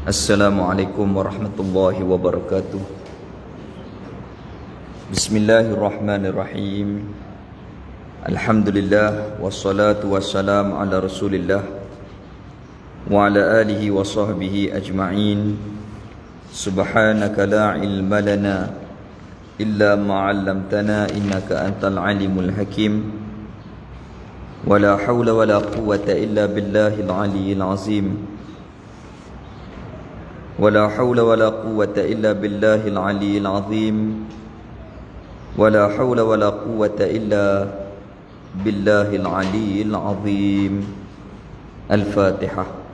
Assalamualaikum warahmatullahi wabarakatuh. Bismillahirrahmanirrahim. Alhamdulillah wassalatu wassalamu ala Rasulillah wa ala alihi wa sahbihi ajma'in. Subhanaka la ilma lana illa ma 'allamtana innaka antal alimul hakim. Wa la hawla wa la quwwata illa billahil aliyyil azim. ولا حول ولا قوة إلا بالله العلي العظيم ولا حول ولا قوة إلا بالله العلي العظيم. الفاتحة.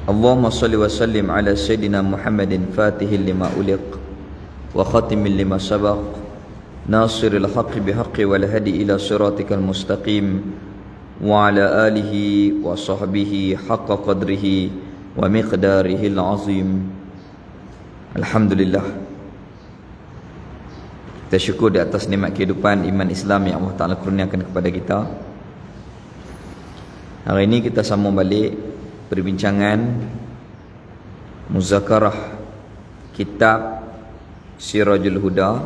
Allahumma salli wa sallim ala Sayyidina Muhammadin Fatihil lima uliq wa khatimin lima sabaq nasiril haqqi bihaqqi wal hadi ila siratikal mustaqim wa ala alihi wa sahbihi haqqa qadrihi wa miqdarihil azim. Alhamdulillah, kita syukur di atas nikmat kehidupan iman Islam yang Allah Ta'ala kurniakan kepada kita. Hari ini kita sambung balik perbincangan muzakarah kitab Sirajul Huda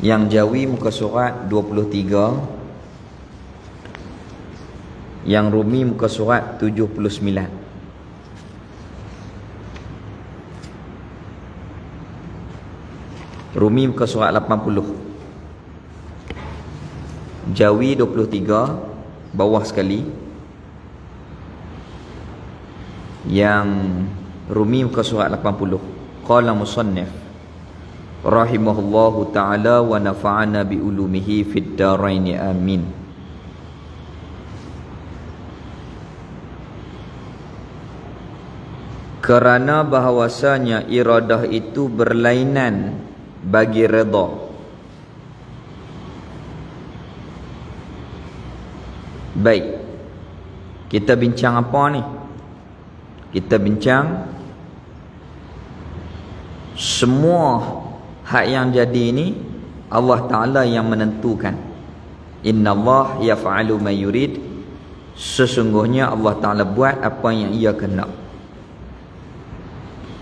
yang Jawi muka surat 23, yang Rumi muka surat 79. Rumi muka surat 80, Jawi 23 bawah sekali, yang Rumi muka surat 80. Qala musannif rahimahullahu ta'ala wa nafa'ana bi ulumihi fid daraini amin. Kerana bahawasanya iradah itu berlainan bagi redha. Baik, kita bincang apa ni? Kita bincang semua hak yang jadi ini Allah Ta'ala yang menentukan. Inna Allah yaf'alu ma yurid. Sesungguhnya Allah Ta'ala buat apa yang ia kehendak.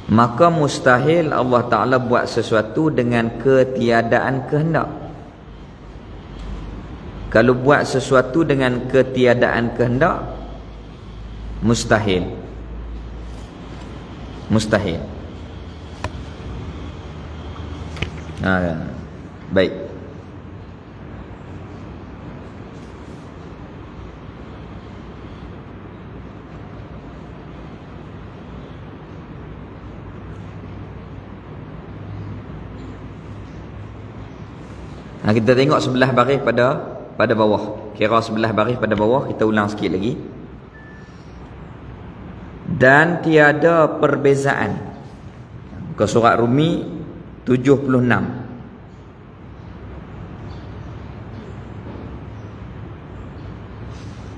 Maka mustahil Allah Ta'ala buat sesuatu dengan ketiadaan kehendak. Kalau buat sesuatu dengan ketiadaan kehendak, mustahil. Mustahil. Baik. Kita tengok sebelah baris pada bawah. Kira sebelah baris pada bawah, kita ulang sikit lagi. Dan tiada perbezaan. Muka surat Rumi 76.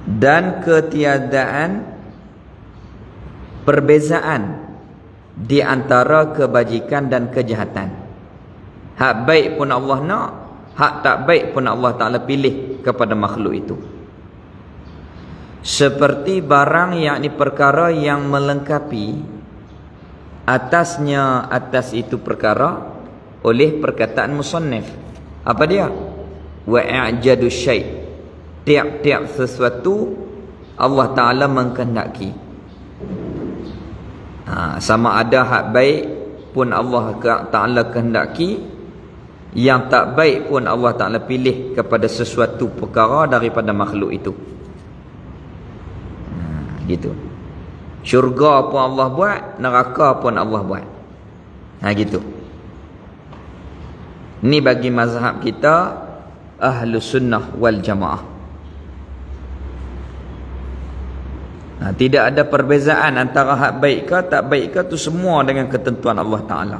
Dan ketiadaan perbezaan di antara kebajikan dan kejahatan. Hak baik pun Allah nak, hak tak baik pun Allah Ta'ala pilih kepada makhluk itu. Seperti barang, yakni perkara yang melengkapi atasnya, atas itu perkara oleh perkataan musannif. Apa dia? Wa i'jadu syai'. Tiap-tiap sesuatu Allah Ta'ala mengkehendaki. Sama ada hak baik pun Allah Ta'ala kehendaki, yang tak baik pun Allah Ta'ala pilih kepada sesuatu perkara daripada makhluk itu. Gitu. Syurga pun Allah buat, neraka pun Allah buat. Gitu. Ni bagi mazhab kita Ahlus Sunnah wal Jamaah. Tidak ada perbezaan antara hak baik ke tak baik ke, tu semua dengan ketentuan Allah Ta'ala.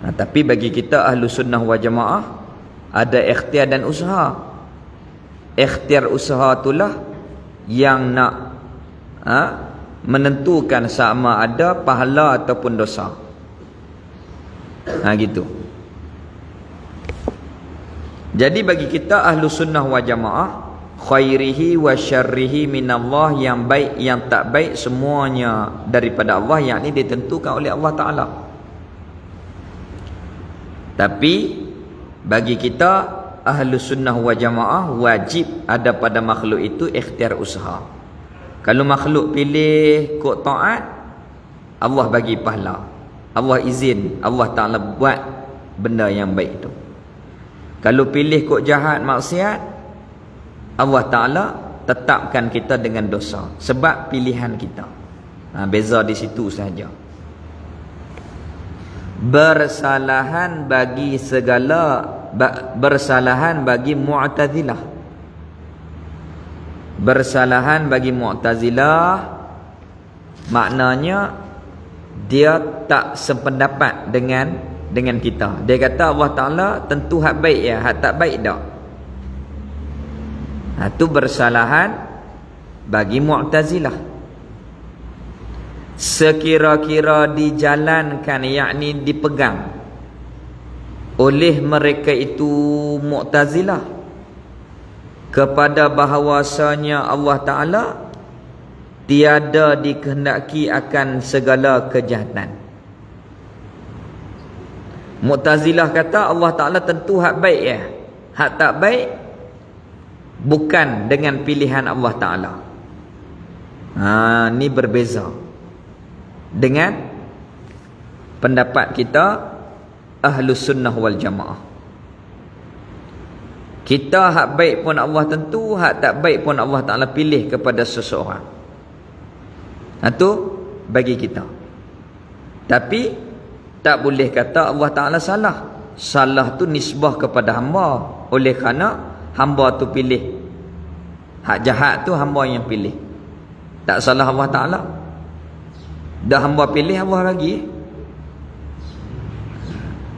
Tapi bagi kita ahlu sunnah wal jamaah ada ikhtiar dan usaha. Ikhtiar usaha itulah yang nak menentukan sama ada pahala ataupun dosa. Gitu. Jadi bagi kita ahlu sunnah wal jamaah, khairihi wa syarrihi minallah, yang baik yang tak baik semuanya daripada Allah, yang ini ditentukan oleh Allah Ta'ala. Tapi bagi kita ahlu sunnah wal jamaah, wajib ada pada makhluk itu ikhtiar usaha. Kalau makhluk pilih kok taat, Allah bagi pahala, Allah izin, Allah Ta'ala buat benda yang baik itu. Kalau pilih kok jahat maksiat, Allah Ta'ala tetapkan kita dengan dosa sebab pilihan kita. Beza di situ sahaja. Bersalahan bagi Mu'tazilah. Bersalahan bagi Mu'tazilah maknanya dia tak sependapat dengan kita. Dia kata Allah Ta'ala tentu hak baik ya, hak tak baik tak. Itu bersalahan bagi Mu'tazilah. Sekira-kira dijalankan, yakni dipegang oleh mereka itu Mu'tazilah kepada bahawasanya Allah Ta'ala tiada dikehendaki akan segala kejahatan. Mu'tazilah kata Allah Ta'ala tentu hak baik ya, hak tak baik bukan dengan pilihan Allah Ta'ala. Ni berbeza dengan pendapat kita Ahlus Sunnah wal Jamaah. Kita hak baik pun Allah tentu, hak tak baik pun Allah Ta'ala pilih kepada seseorang. Itu bagi kita. Tapi tak boleh kata Allah Ta'ala salah. Salah tu nisbah kepada hamba. Oleh kerana hamba tu pilih. Hak jahat tu hamba yang pilih. Tak salah Allah Ta'ala. Dah hamba pilih, Allah bagi.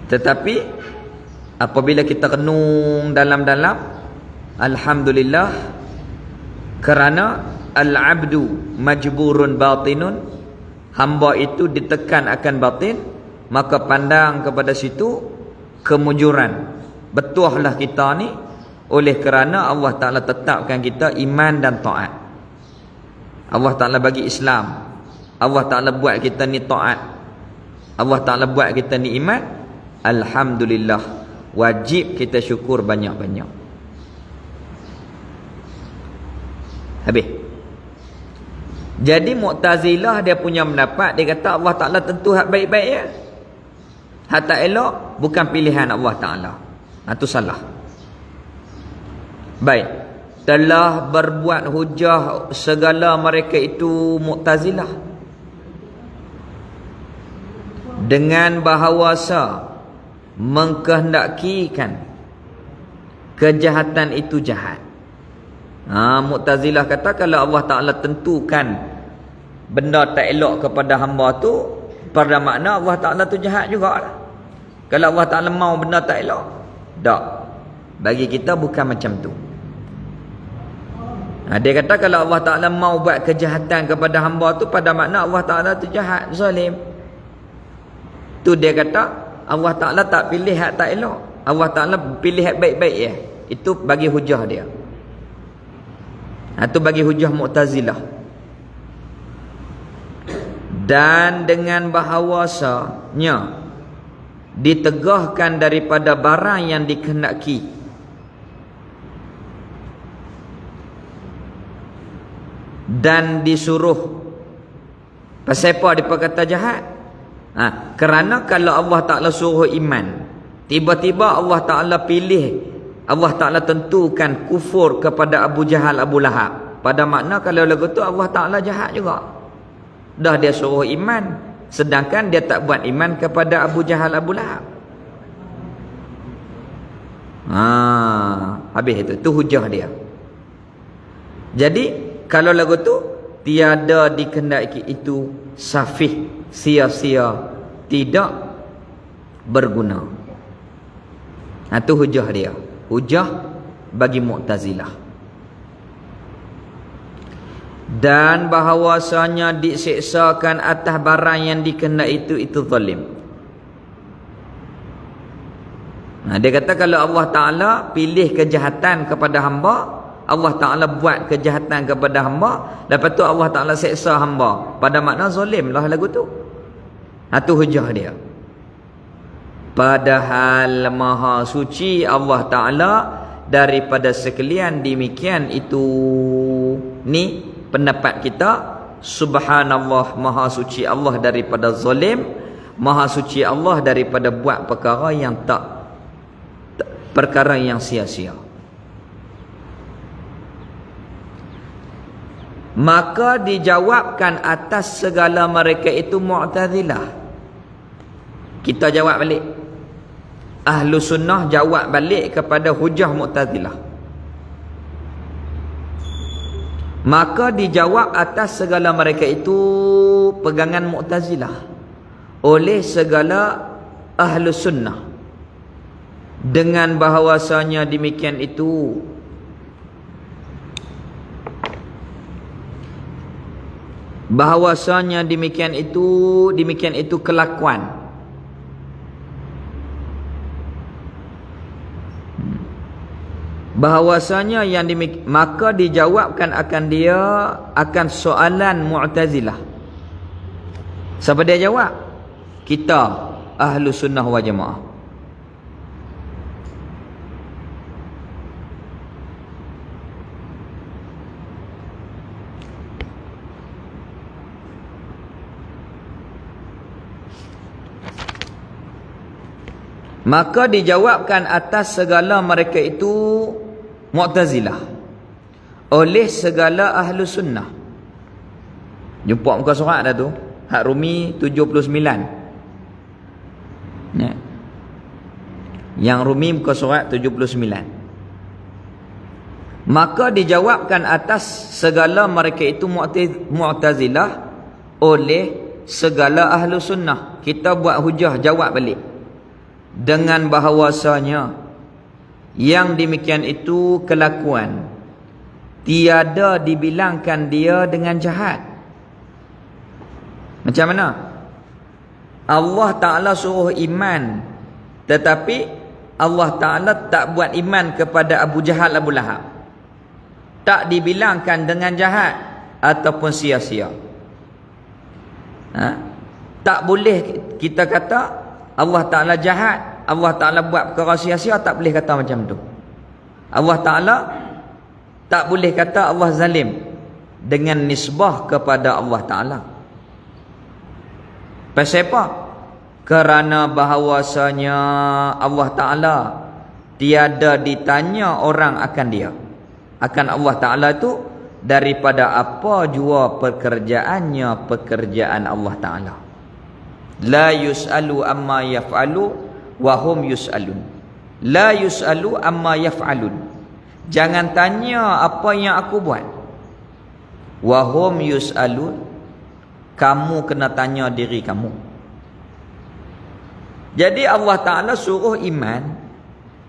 Tetapi apabila kita renung dalam-dalam, alhamdulillah, kerana al-abdu majburun batinun, hamba itu ditekan akan batin, maka pandang kepada situ kemujuran. Betuahlah kita ni oleh kerana Allah Ta'ala tetapkan kita iman dan taat. Allah Ta'ala bagi Islam, Allah Ta'ala buat kita ni taat, Allah Ta'ala buat kita ni iman. Alhamdulillah, wajib kita syukur banyak-banyak. Habis. Jadi Mu'tazilah dia punya pendapat, dia kata Allah Ta'ala tentu hak baik-baik ya, hak tak elok bukan pilihan Allah Ta'ala. Itu salah. Baik, telah berbuat hujah segala mereka itu Mu'tazilah dengan bahawasa mengkehendakikan kejahatan itu jahat. Mu'tazilah kata kalau Allah Ta'ala tentukan benda tak elok kepada hamba tu, pada makna Allah Ta'ala tu jahat juga lah. Kalau Allah Ta'ala mau benda tak elok, tak. Bagi kita bukan macam tu. Dia kata kalau Allah Ta'ala mau buat kejahatan kepada hamba tu, pada makna Allah Ta'ala tu jahat, zalim. Tu dia kata Allah Ta'ala tak pilih hak tak elok, Allah Ta'ala pilih hak baik-baik ya. Itu bagi hujah dia. Itu bagi hujah Mu'tazilah. Dan dengan bahawasanya ditegahkan daripada barang yang dikehendaki, dan disuruh. Pasal apa dia kata jahat? Kerana kalau Allah Ta'ala suruh iman, tiba-tiba Allah Ta'ala pilih, Allah Ta'ala tentukan kufur kepada Abu Jahal, Abu Lahab, pada makna kalau lagu tu Allah Ta'ala jahat juga. Dah dia suruh iman, sedangkan dia tak buat iman kepada Abu Jahal, Abu Lahab. Habis itu hujah dia. Jadi kalau lagu tu tiada dikehendaki itu safih, sia-sia, tidak berguna. Itu hujah dia. Hujah bagi Mu'tazilah. Dan bahawasanya diseksakan atas barang yang dikehendaki itu zalim. Dia kata kalau Allah Ta'ala pilih kejahatan kepada hamba, Allah Ta'ala buat kejahatan kepada hamba, lepas tu Allah Ta'ala seksa hamba, pada makna zalim lah lagu tu. Itu hujah dia. Padahal maha suci Allah Ta'ala daripada sekalian demikian itu. Ni pendapat kita. Subhanallah, maha suci Allah daripada zalim, maha suci Allah daripada buat perkara yang perkara yang sia-sia. Maka dijawabkan atas segala mereka itu Mu'tazilah. Kita jawab balik. Ahlu sunnah jawab balik kepada hujah Mu'tazilah. Maka dijawab atas segala mereka itu pegangan Mu'tazilah oleh segala ahlu sunnah, dengan bahawasanya demikian itu demikian itu kelakuan. Bahawasanya yang demikian, maka dijawabkan akan soalan Mu'tazilah. Siapa dia jawab? Kita ahlu sunnah wal jamaah. Maka dijawabkan atas segala mereka itu Mu'tazilah oleh segala ahlu sunnah. Jumpa muka surat dah tu, hak Rumi 79 ya. Yang Rumi muka surat 79. Maka dijawabkan atas segala mereka itu Mu'tazilah oleh segala ahlu sunnah. Kita buat hujah jawab balik dengan bahawasanya yang demikian itu kelakuan tiada dibilangkan dia dengan jahat. Macam mana? Allah Ta'ala suruh iman, tetapi Allah Ta'ala tak buat iman kepada Abu Jahal, Abu Lahab. Tak dibilangkan dengan jahat ataupun sia-sia. Tak boleh kita kata Allah Ta'ala jahat, Allah Ta'ala buat perkara sia-sia, tak boleh kata macam tu. Allah Ta'ala tak boleh kata Allah zalim dengan nisbah kepada Allah Ta'ala. Pasal apa? Kerana bahawasanya Allah Ta'ala tiada ditanya orang akan dia, akan Allah Ta'ala itu, daripada apa jua pekerjaannya, pekerjaan Allah Ta'ala. La yus'alu amma yaf'alu wa hum yus'alun. La yus'alu amma yaf'alun. Jangan tanya apa yang aku buat. Wa hum yus'alun. Kamu kena tanya diri kamu. Jadi Allah Ta'ala suruh iman,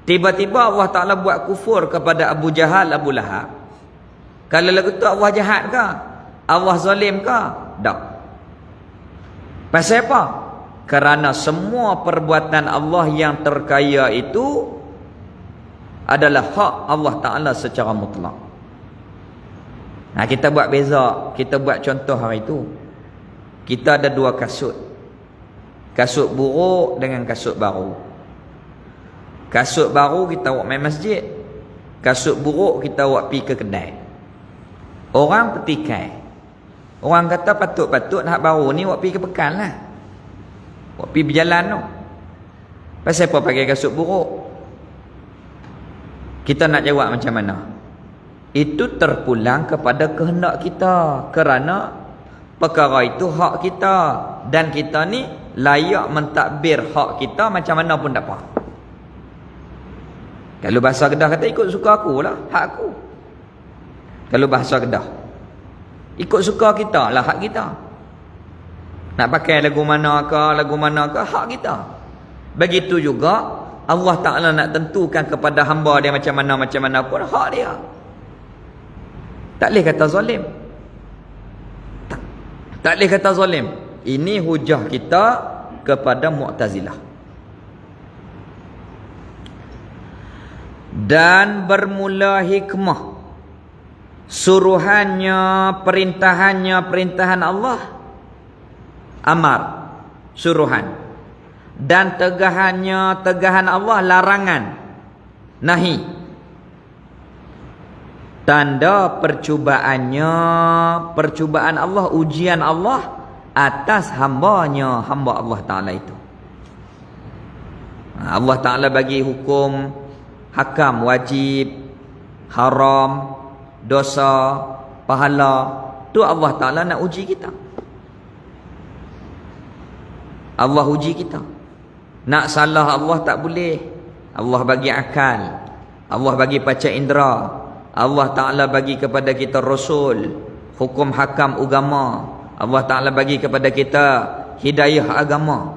tiba-tiba Allah Ta'ala buat kufur kepada Abu Jahal, Abu Lahab. Kalau lagu tu Allah jahat ke? Allah zalim ke? Tak. Pasal apa? Kerana semua perbuatan Allah yang terkaya itu adalah hak Allah Ta'ala secara mutlak. Kita buat beza, kita buat contoh hari itu. Kita ada dua kasut. Kasut buruk dengan kasut baru. Kasut baru kita buat main masjid. Kasut buruk kita buat pergi ke kedai. Orang petikai. Orang kata patut-patut hak baru ni buat pergi ke pekan lah. Buat pergi berjalan tu. Pasal apa pakai kasut buruk? Kita nak jawab macam mana? Itu terpulang kepada kehendak kita. Kerana perkara itu hak kita. Dan kita ni layak mentadbir hak kita macam mana pun tak apa. Kalau bahasa Kedah kata ikut suka aku lah, hak aku. Kalau bahasa Kedah, ikut suka kita lah, hak kita. Nak pakai lagu mana ke, hak kita. Begitu juga Allah Ta'ala nak tentukan kepada hamba dia macam mana pun, hak dia. Tak boleh kata zalim. Tak boleh kata zalim. Ini hujah kita kepada Mu'tazilah. Dan bermula hikmah, suruhannya, perintahan Allah, amar, suruhan. Dan tegahan Allah, larangan, nahi. Tanda percubaan Allah, ujian Allah atas hamba Allah Ta'ala itu. Allah Ta'ala bagi hukum, hakam, wajib, haram, dosa, pahala. Tu Allah Ta'ala nak uji kita. Allah uji kita. Nak salah Allah tak boleh. Allah bagi akal, Allah bagi panca indera, Allah Ta'ala bagi kepada kita Rasul, hukum hakam agama, Allah Ta'ala bagi kepada kita hidayah agama.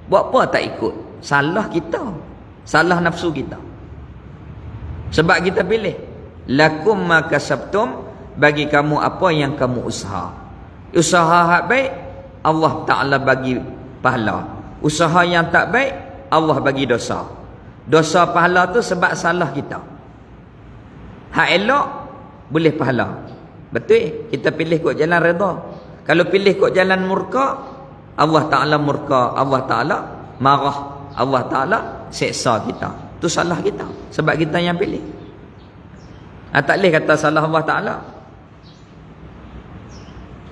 Buat apa tak ikut? Salah kita, salah nafsu kita. Sebab kita pilih. Lakum ma kasabtum, bagi kamu apa yang kamu usaha. Usaha hak baik, Allah Ta'ala bagi pahala. Usaha yang tak baik, Allah bagi dosa. Dosa pahala tu sebab salah kita. Hak elok boleh pahala. Betul? Kita pilih kot jalan redha. Kalau pilih kot jalan murka, Allah Ta'ala murka, Allah Ta'ala marah, Allah Ta'ala seksa kita. Tu salah kita, sebab kita yang pilih. Tak boleh kata salah Allah Ta'ala.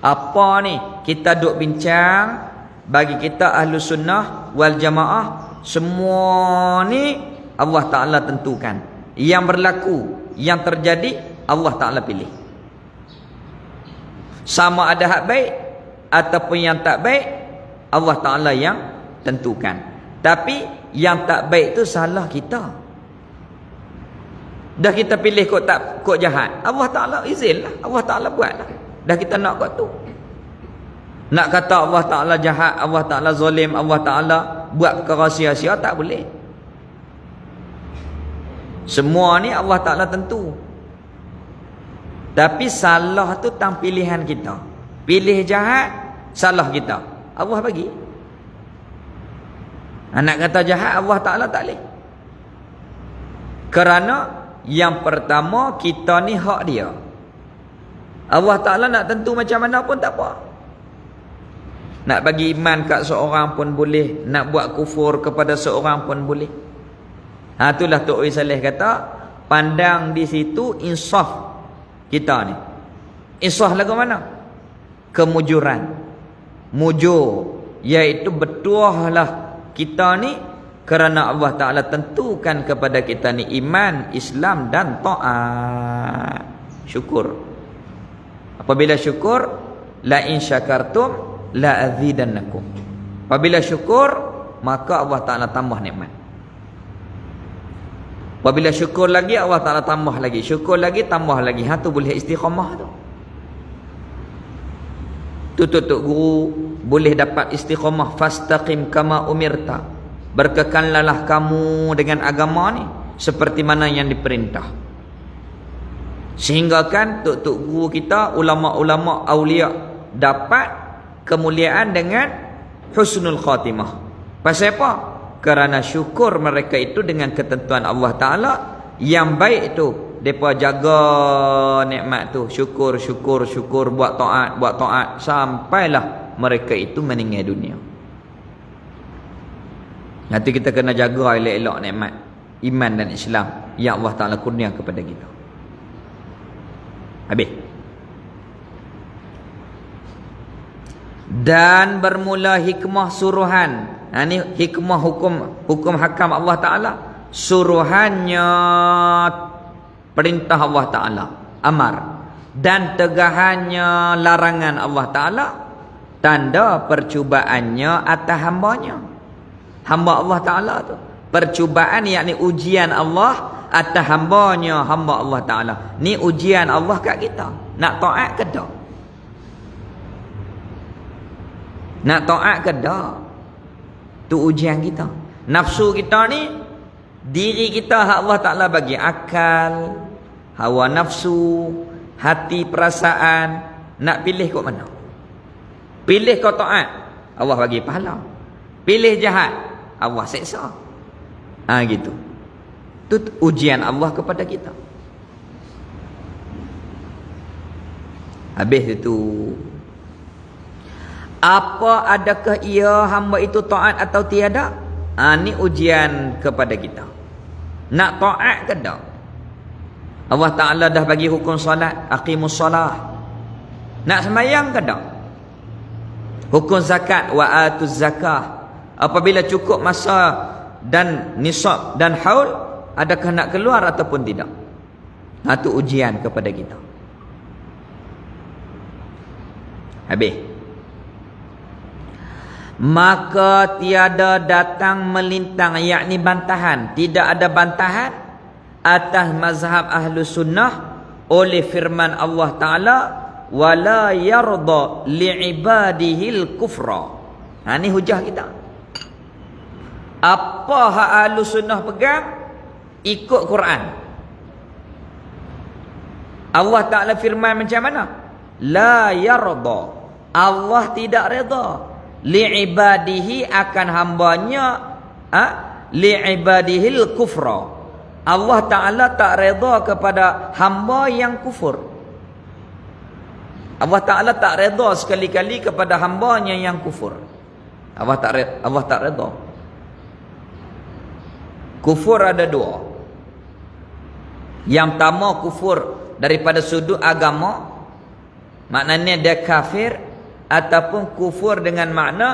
Apa ni? Kita duk bincang. Bagi kita ahlu sunnah wal jamaah, semua ni Allah Ta'ala tentukan. Yang berlaku, yang terjadi, Allah Ta'ala pilih. Sama ada hak baik ataupun yang tak baik, Allah Ta'ala yang tentukan. Tapi yang tak baik tu salah kita. Dah kita pilih kok jahat, Allah Ta'ala izinlah, Allah Ta'ala buatlah. Dah kita nak kot tu. Nak kata Allah Ta'ala jahat, Allah Ta'ala zalim, Allah Ta'ala buat perkara sia-sia, tak boleh. Semua ni Allah Ta'ala tentu. Tapi salah tu tang pilihan kita. Pilih jahat, salah kita, Allah bagi. Nak kata jahat, Allah Ta'ala tak boleh. Kerana yang pertama, kita ni hak dia. Allah Ta'ala nak tentu macam mana pun tak apa. Nak bagi iman kat seorang pun boleh, nak buat kufur kepada seorang pun boleh. Itulah Tok Ui Saleh kata, pandang di situ insaf kita ni. Insaf lagu mana? Kemujuran. Mujur, iaitu betuahlah kita ni kerana Allah Ta'ala tentukan kepada kita ni iman, Islam dan ta'at. Syukur. Apabila syukur, la in syakartum la azidannakum. Apabila syukur, maka Allah Ta'ala tambah nikmat. Apabila syukur lagi, Allah Ta'ala tambah lagi. Syukur lagi, tambah lagi. Tu boleh istiqamah tu. Tok guru boleh dapat istiqamah. Fastaqim kama umirta. Berkekallah kamu dengan agama ni seperti mana yang diperintah. Sehingga kan tok guru kita, ulama-ulama aulia dapat kemuliaan dengan husnul khatimah. Pasal apa? Kerana syukur mereka itu dengan ketentuan Allah Ta'ala. Yang baik itu, mereka jaga nikmat tu. Syukur, buat taat, sampailah mereka itu meninggal dunia. Nanti kita kena jaga elok-elok nikmat iman dan Islam yang Allah Ta'ala kurnia kepada kita. Habis. Dan bermula hikmah suruhan. Ini hikmah hukum hakam Allah Ta'ala. Suruhannya perintah Allah Ta'ala, amar. Dan tegahannya larangan Allah Ta'ala. Tanda percubaannya atas hambanya. Hamba Allah Ta'ala tu. Percubaan yakni ujian Allah atas hambanya, hamba Allah Ta'ala. Ni ujian Allah kat kita. Nak taat ke tak? Nak taat ke tak? Tu ujian kita. Nafsu kita ni, diri kita hak Allah Ta'ala bagi akal, hawa nafsu, hati, perasaan. Nak pilih kat mana? Pilih kau taat, Allah bagi pahala. Pilih jahat, Allah seksa. Gitu. Itu ujian Allah kepada kita. Habis itu, apa adakah ia hamba itu taat atau tiada? Ni ujian kepada kita. Nak taat ke tak? Allah Ta'ala dah bagi hukum salat, aqimus salah. Nak sembahyang ke tak? Hukum zakat, wa atuz zakah. Apabila cukup masa dan nisab dan haul, adakah nak keluar ataupun tidak? Itu ujian kepada kita. Habis. Maka tiada datang melintang, yakni bantahan, tidak ada bantahan atas mazhab ahlu sunnah oleh firman Allah Ta'ala, wala yarda li'ibadihil kufra. Ni hujah kita. Apa hak ahlu sunnah pegang? Ikut Quran. Allah Ta'ala firman macam mana? La yarda, Allah tidak reda li'ibadihi akan hambanya, li'ibadihil kufra. Allah Ta'ala tak reda kepada hamba yang kufur. Allah Ta'ala tak reda sekali-kali kepada hambanya yang kufur. Allah tak reda. Kufur ada dua. Yang pertama kufur daripada sudut agama, maknanya dia kafir, ataupun kufur dengan makna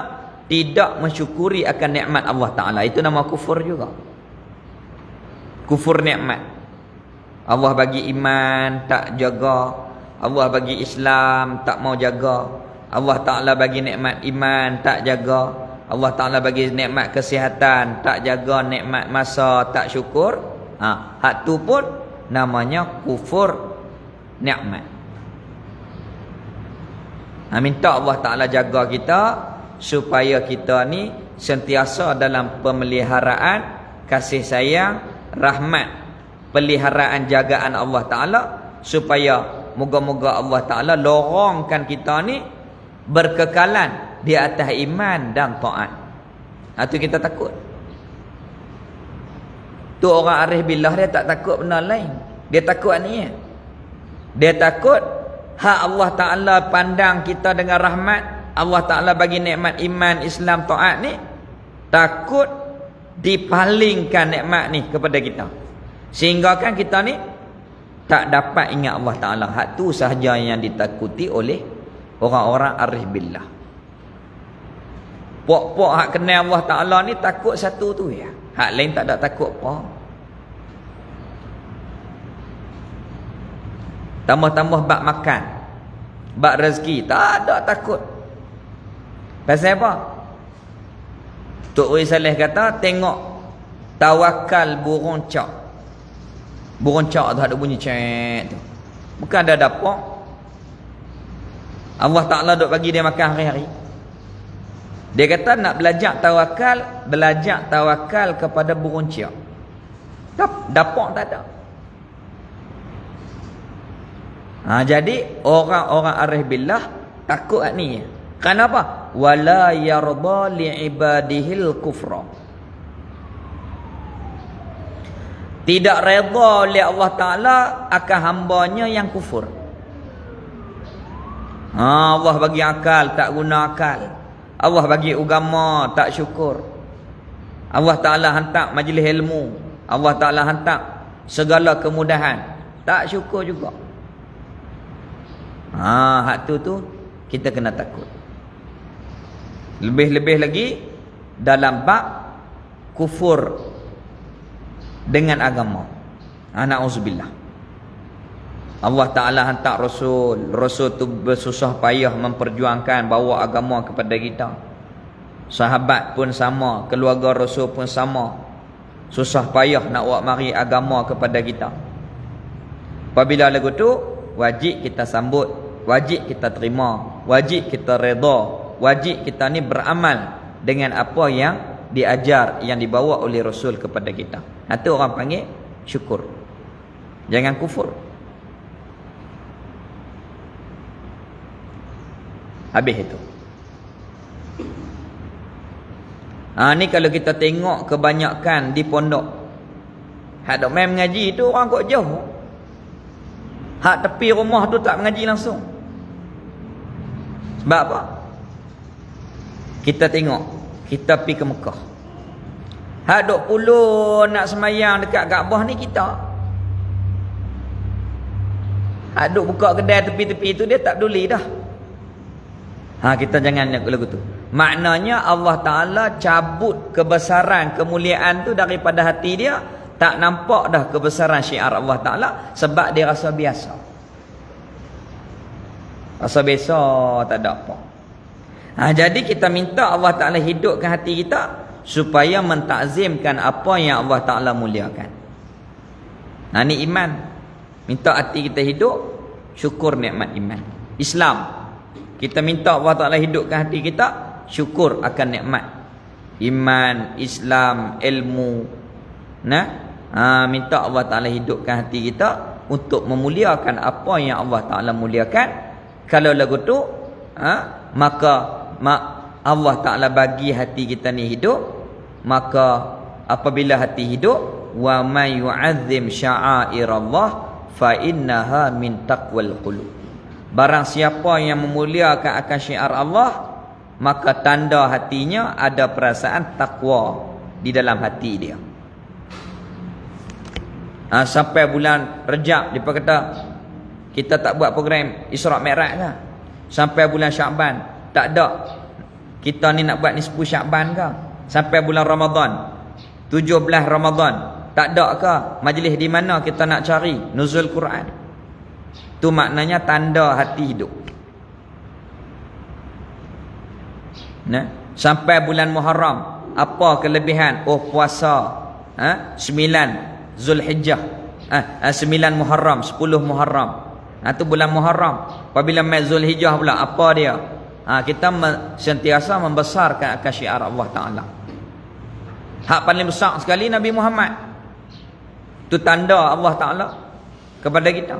tidak mensyukuri akan nikmat Allah Ta'ala. Itu nama kufur juga. Kufur nikmat. Allah bagi iman, tak jaga. Allah bagi Islam, tak mau jaga. Allah Ta'ala bagi nikmat iman, tak jaga. Allah Ta'ala bagi nikmat kesihatan, tak jaga. Nikmat masa, tak syukur. Hak tu pun namanya kufur nikmat. Minta Allah Ta'ala jaga kita supaya kita ni sentiasa dalam pemeliharaan kasih sayang, rahmat, peliharaan jagaan Allah Ta'ala, supaya moga-moga Allah Ta'ala lorongkan kita ni berkekalan di atas iman dan taat. Itu kita takut. Tu orang arif billah, dia tak takut benda lain. Dia takut ni. Dia takut hak Allah Ta'ala pandang kita dengan rahmat, Allah Ta'ala bagi nikmat iman, Islam, taat ni, takut dipalingkan nikmat ni kepada kita, sehingga kan kita ni tak dapat ingat Allah Ta'ala. Hak tu sahaja yang ditakuti oleh orang-orang arif billah. Pok-pok hak kenal Allah Ta'ala ni takut satu tu ya. Hak lain tak ada takut apa. Tambah-tambah bab makan, bab rezeki, tak ada takut. Pasal apa? Tok Wei Saleh kata, tengok tawakal burung cak. Burung cak tu ada bunyi cek tu. Bukan ada dapak. Allah Ta'ala duk bagi dia makan hari-hari. Dia kata nak belajar tawakal kepada burung cak. Dapak tak ada. Jadi orang-orang arif billah takut ni. Kenapa? Wala yarda li'ibadihil kufra. Tidak redha oleh Allah Ta'ala akan hambanya yang kufur. Allah bagi akal, tak guna akal. Allah bagi agama, tak syukur. Allah Ta'ala hantar majlis ilmu, Allah Ta'ala hantar segala kemudahan, tak syukur juga. Hak tu kita kena takut. Lebih-lebih lagi dalam bab kufur dengan agama. Na'udzubillah. Allah Ta'ala hantar Rasul. Rasul tu bersusah payah memperjuangkan bawa agama kepada kita. Sahabat pun sama, keluarga Rasul pun sama, susah payah nak buat mari agama kepada kita. Apabila lagu tu, wajib kita sambut, wajib kita terima, wajib kita redha, wajib kita ni beramal dengan apa yang diajar, yang dibawa oleh Rasul kepada kita. Itu orang panggil syukur. Jangan kufur. Habis itu. Ni kalau kita tengok kebanyakan di pondok, hak dok main mengaji tu orang kok jauh. Hak tepi rumah tu tak mengaji langsung. Sebab apa? Kita tengok, kita pergi ke Mekah. Hak dok puluh nak semayang dekat Kaabah ni kita. Hak duk buka kedai tepi-tepi tu dia tak peduli dah. Kita jangan nak lagu tu. Maknanya Allah Ta'ala cabut kebesaran, kemuliaan tu daripada hati dia. Tak nampak dah kebesaran syiar Allah Ta'ala sebab dia rasa biasa. Rasa biasa, tak ada apa. Jadi kita minta Allah Ta'ala hidupkan hati kita supaya mentakzimkan apa yang Allah Ta'ala muliakan. Ni iman. Minta hati kita hidup, syukur nikmat iman. Islam, kita minta Allah Ta'ala hidupkan hati kita, syukur akan nikmat iman, Islam, ilmu. Minta Allah Ta'ala hidupkan hati kita untuk memuliakan apa yang Allah Ta'ala muliakan. Kalau lagu tu, maka Allah Ta'ala bagi hati kita ni hidup, maka apabila hati hidup, wa may yu'azzim sya'airallah fa innaha min taqwal qulub. Barang siapa yang memuliakan akan syiar Allah, maka tanda hatinya ada perasaan takwa di dalam hati dia. Sampai bulan Rejab, dia kata kita tak buat program Isra' Mi'raj ke? Sampai bulan Syaban tak ada. Kita ni nak buat nisfu Syaban ke? Sampai bulan Ramadan, 17 Ramadan tak ada ke? Majlis di mana kita nak cari nuzul Quran? Tu maknanya tanda hati hidup. Sampai bulan Muharram, apa kelebihan? Puasa 9 Zulhijjah, 9 Muharram, 10 Muharram. Tu bulan Muharram. Apabila mai Zulhijjah pula, apa dia? Kita sentiasa membesarkan akan syiar Allah Ta'ala. Hak paling besar sekali Nabi Muhammad. Tu tanda Allah Ta'ala kepada kita.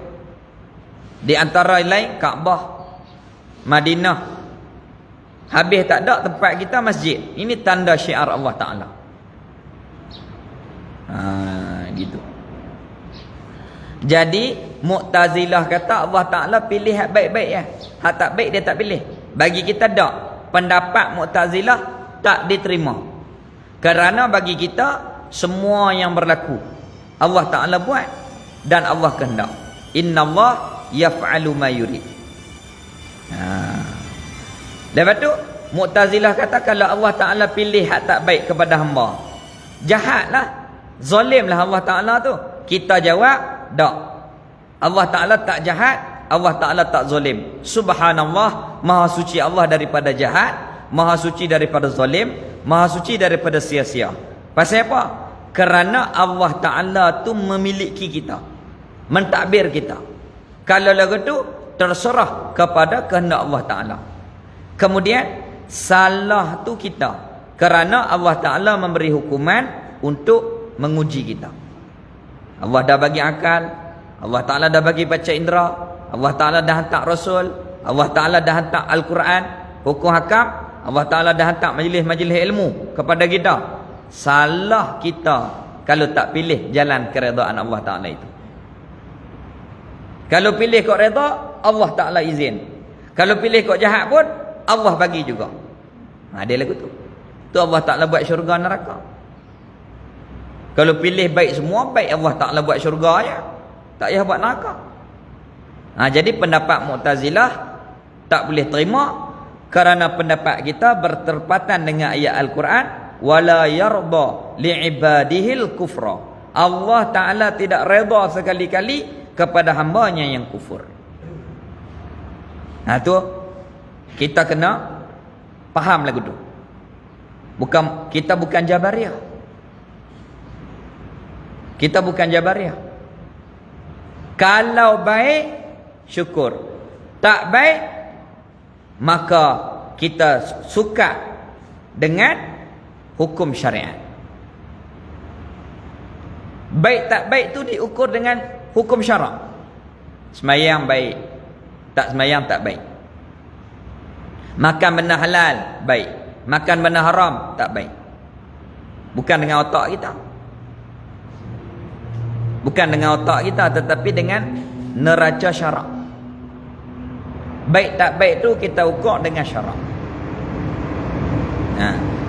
Di antara lain Kaabah, Madinah. Habis tak ada tempat kita masjid. Ini tanda syiar Allah Ta'ala. Gitu. Jadi Mu'tazilah kata Allah Ta'ala pilih hak baik-baik ya. Hak tak baik dia tak pilih. Bagi kita tak. Pendapat Mu'tazilah tak diterima. Kerana bagi kita semua yang berlaku Allah Ta'ala buat dan Allah kehendak. Innallah yaf'alu ma yurid. Lepas tu Mu'tazilah kata kalau Allah Ta'ala pilih hak tak baik kepada hamba, jahatlah, zalimlah Allah Ta'ala tu. Kita jawab tak. Allah Ta'ala tak jahat, Allah Ta'ala tak zalim. Subhanallah, maha suci Allah daripada jahat, maha suci daripada zalim, maha suci daripada sia-sia. Pasal apa? Kerana Allah Ta'ala tu memiliki kita, mentadbir kita. Kalau lagu tu terserah kepada kehendak Allah Ta'ala. Kemudian salah tu kita, kerana Allah Ta'ala memberi hukuman untuk menguji kita. Allah dah bagi akal, Allah Ta'ala dah bagi baca indera, Allah Ta'ala dah hantar Rasul, Allah Ta'ala dah hantar Al-Quran, hukum hakam, Allah Ta'ala dah hantar majlis-majlis ilmu kepada kita. Salah kita kalau tak pilih jalan keredaan Allah Ta'ala itu. Kalau pilih kau reda, Allah Ta'ala izin. Kalau pilih kau jahat pun, Allah bagi juga. Dia lagu tu. Tu Allah Ta'ala buat syurga neraka. Kalau pilih baik semua, baik Allah Ta'ala buat syurga ya. Tak payah buat neraka. Jadi pendapat Mu'tazilah tak boleh terima kerana pendapat kita bertepatan dengan ayat Al-Quran, wala yarda li'ibadihil kufra. Allah Ta'ala tidak reda sekali-kali kepada hambanya yang kufur. Tu kita kena faham lagu tu. Kita bukan Jabariyah. Kita bukan Jabariyah. Kalau baik, syukur. Tak baik, maka kita suka dengan hukum syariat. Baik tak baik tu diukur dengan hukum syarak. Semayang baik, tak semayang tak baik. Makan benda halal baik, makan benda haram tak baik. Bukan dengan otak kita, bukan dengan otak kita, tetapi dengan neraca syarak. Baik tak baik tu kita ukur dengan syarak.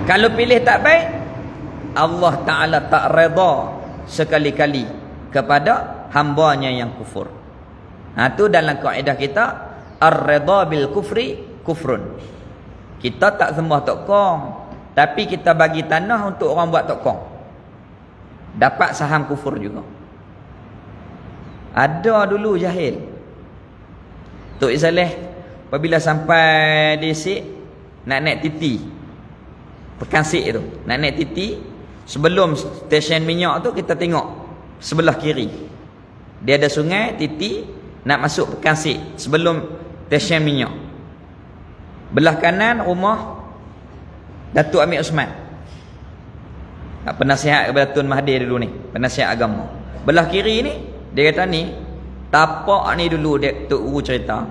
Kalau pilih tak baik, Allah Ta'ala tak redha sekali-kali kepada hambanya yang kufur. Tu dalam kaedah kita, ar-redha bil kufri kufrun. Kita tak sembah tok kong, tapi kita bagi tanah untuk orang buat tok kong, dapat saham kufur juga. Ada dulu jahil Tok Saleh apabila sampai di Sik nak naik titi Pekan Sik tu, nak naik titi, sebelum stesen minyak tu kita tengok sebelah kiri dia ada sungai titi, nak masuk Pekan Sik sebelum stesen minyak. Belah kanan rumah Datuk Amir Osman, penasihat kepada Tun Mahathir dulu ni, penasihat agama. Belah kiri ni dia kata ni tapak ni dulu dia Tok Guru cerita,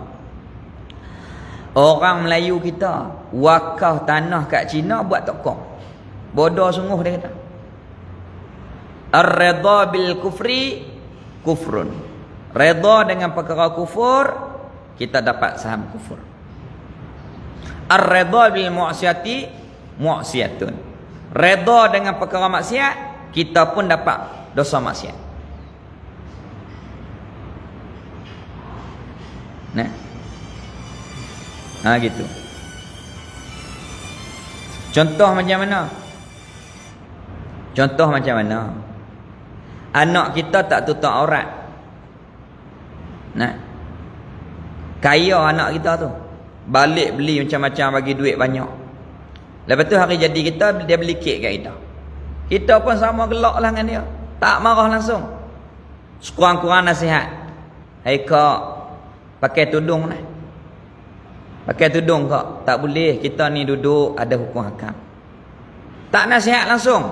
orang Melayu kita wakaf tanah kat Cina buat tokong. Bodoh sungguh dia kata. Ar-redha bil kufri kufrun. Redha dengan perkara kufur, kita dapat saham kufur. Ar-redha bil mu'siyati mu'siyatun. Redha dengan perkara maksiat, kita pun dapat dosa maksiat. Nah, gitu. Contoh macam mana? Contoh macam mana? Anak kita tak tutup aurat. Kaya anak kita tu, balik beli macam-macam, bagi duit banyak. Lepas tu hari jadi kita, dia beli kek kat kita. Kita pun sama gelak lah dengan dia, tak marah langsung. Sekurang-kurang nasihat, hai kak, pakai tudung lah. Pakai tudung kak, tak boleh, kita ni duduk ada hukum hakam. Tak nasihat langsung,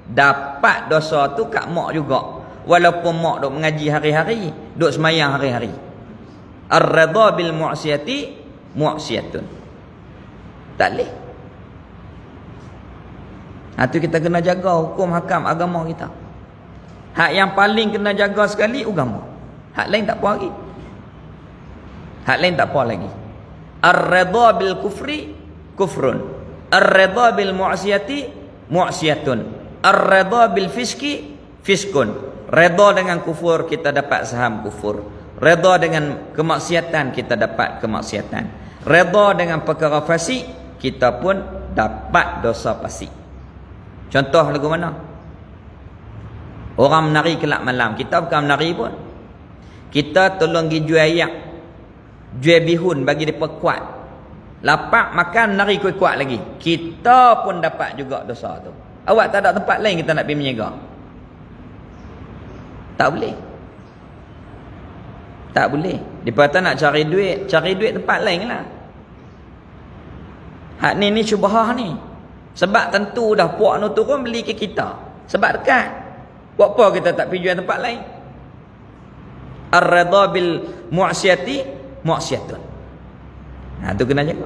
dapat dosa tu kat mak juga. Walaupun mak duk mengaji hari-hari, duk semayang hari-hari. Ar-redha bil mu'siyati mu'siyatun. Tak boleh. Tu kita kena jaga hukum hakam agama kita. Hak yang paling kena jaga sekali agama. Hak lain tak apa lagi. Hak lain tak apa lagi. Ar-redha bil kufri kufrun. Ar-redha bil mu'siyati mu'siyatun. Ar-redha bil fiski fiskun. Redha dengan kufur, kita dapat saham kufur. Redha dengan kemaksiatan, kita dapat kemaksiatan. Redha dengan perkara fasik, kita pun dapat dosa fasik. Contoh lagu mana? Orang menari kelab malam, kita bukan menari pun, kita tolong pergi jual ayak, jual bihun bagi dia kuat. Lapak makan menari kuat-kuat lagi, kita pun dapat juga dosa tu. Awak tak ada tempat lain kita nak pergi menjaga? Tak boleh. Tak boleh. Dia kata nak cari duit tempat lain lah. Hak ni syubhah ni. Sebab tentu dah puak nu turun beli ke kita. Sebab dekat. Buat apa kita tak pergi jual tempat lain? Ar-redha bil mu'siyati mu'siyatun. Tu kena jaga.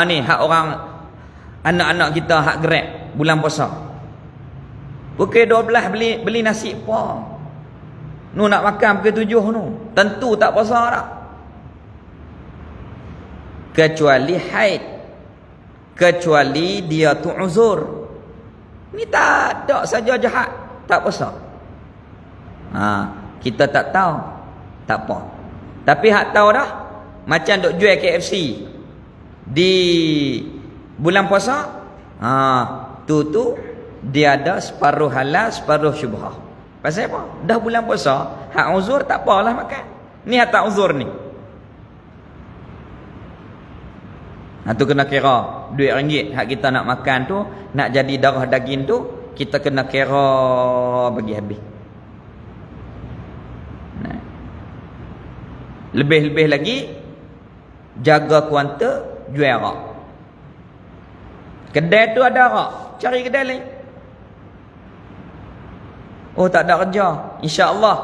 Ni hak orang, anak-anak kita hak Grab bulan puasa. Pukul 12 beli nasi apa? Nu nak makan pukul 7 nu. Tentu tak puasa dah. Kecuali haid. Kecuali dia tu uzur. Ni tak ada saja jahat, tak puasa. Kita tak tahu, tak apa. Tapi hak tahu dah, macam duk jual KFC di bulan puasa, tu dia ada separuh halal, separuh syubhah. Pasal apa? Dah bulan puasa, hak uzur tak apalah makan. Ni hak tak uzur ni. Tu kena kira duit ringgit hak kita nak makan tu, nak jadi darah daging tu, kita kena kira bagi habis. Lebih-lebih lagi jaga kuanta, jual arak. Kedai tu ada arak, cari kedai lain. Oh, tak ada kerja. Insya-Allah,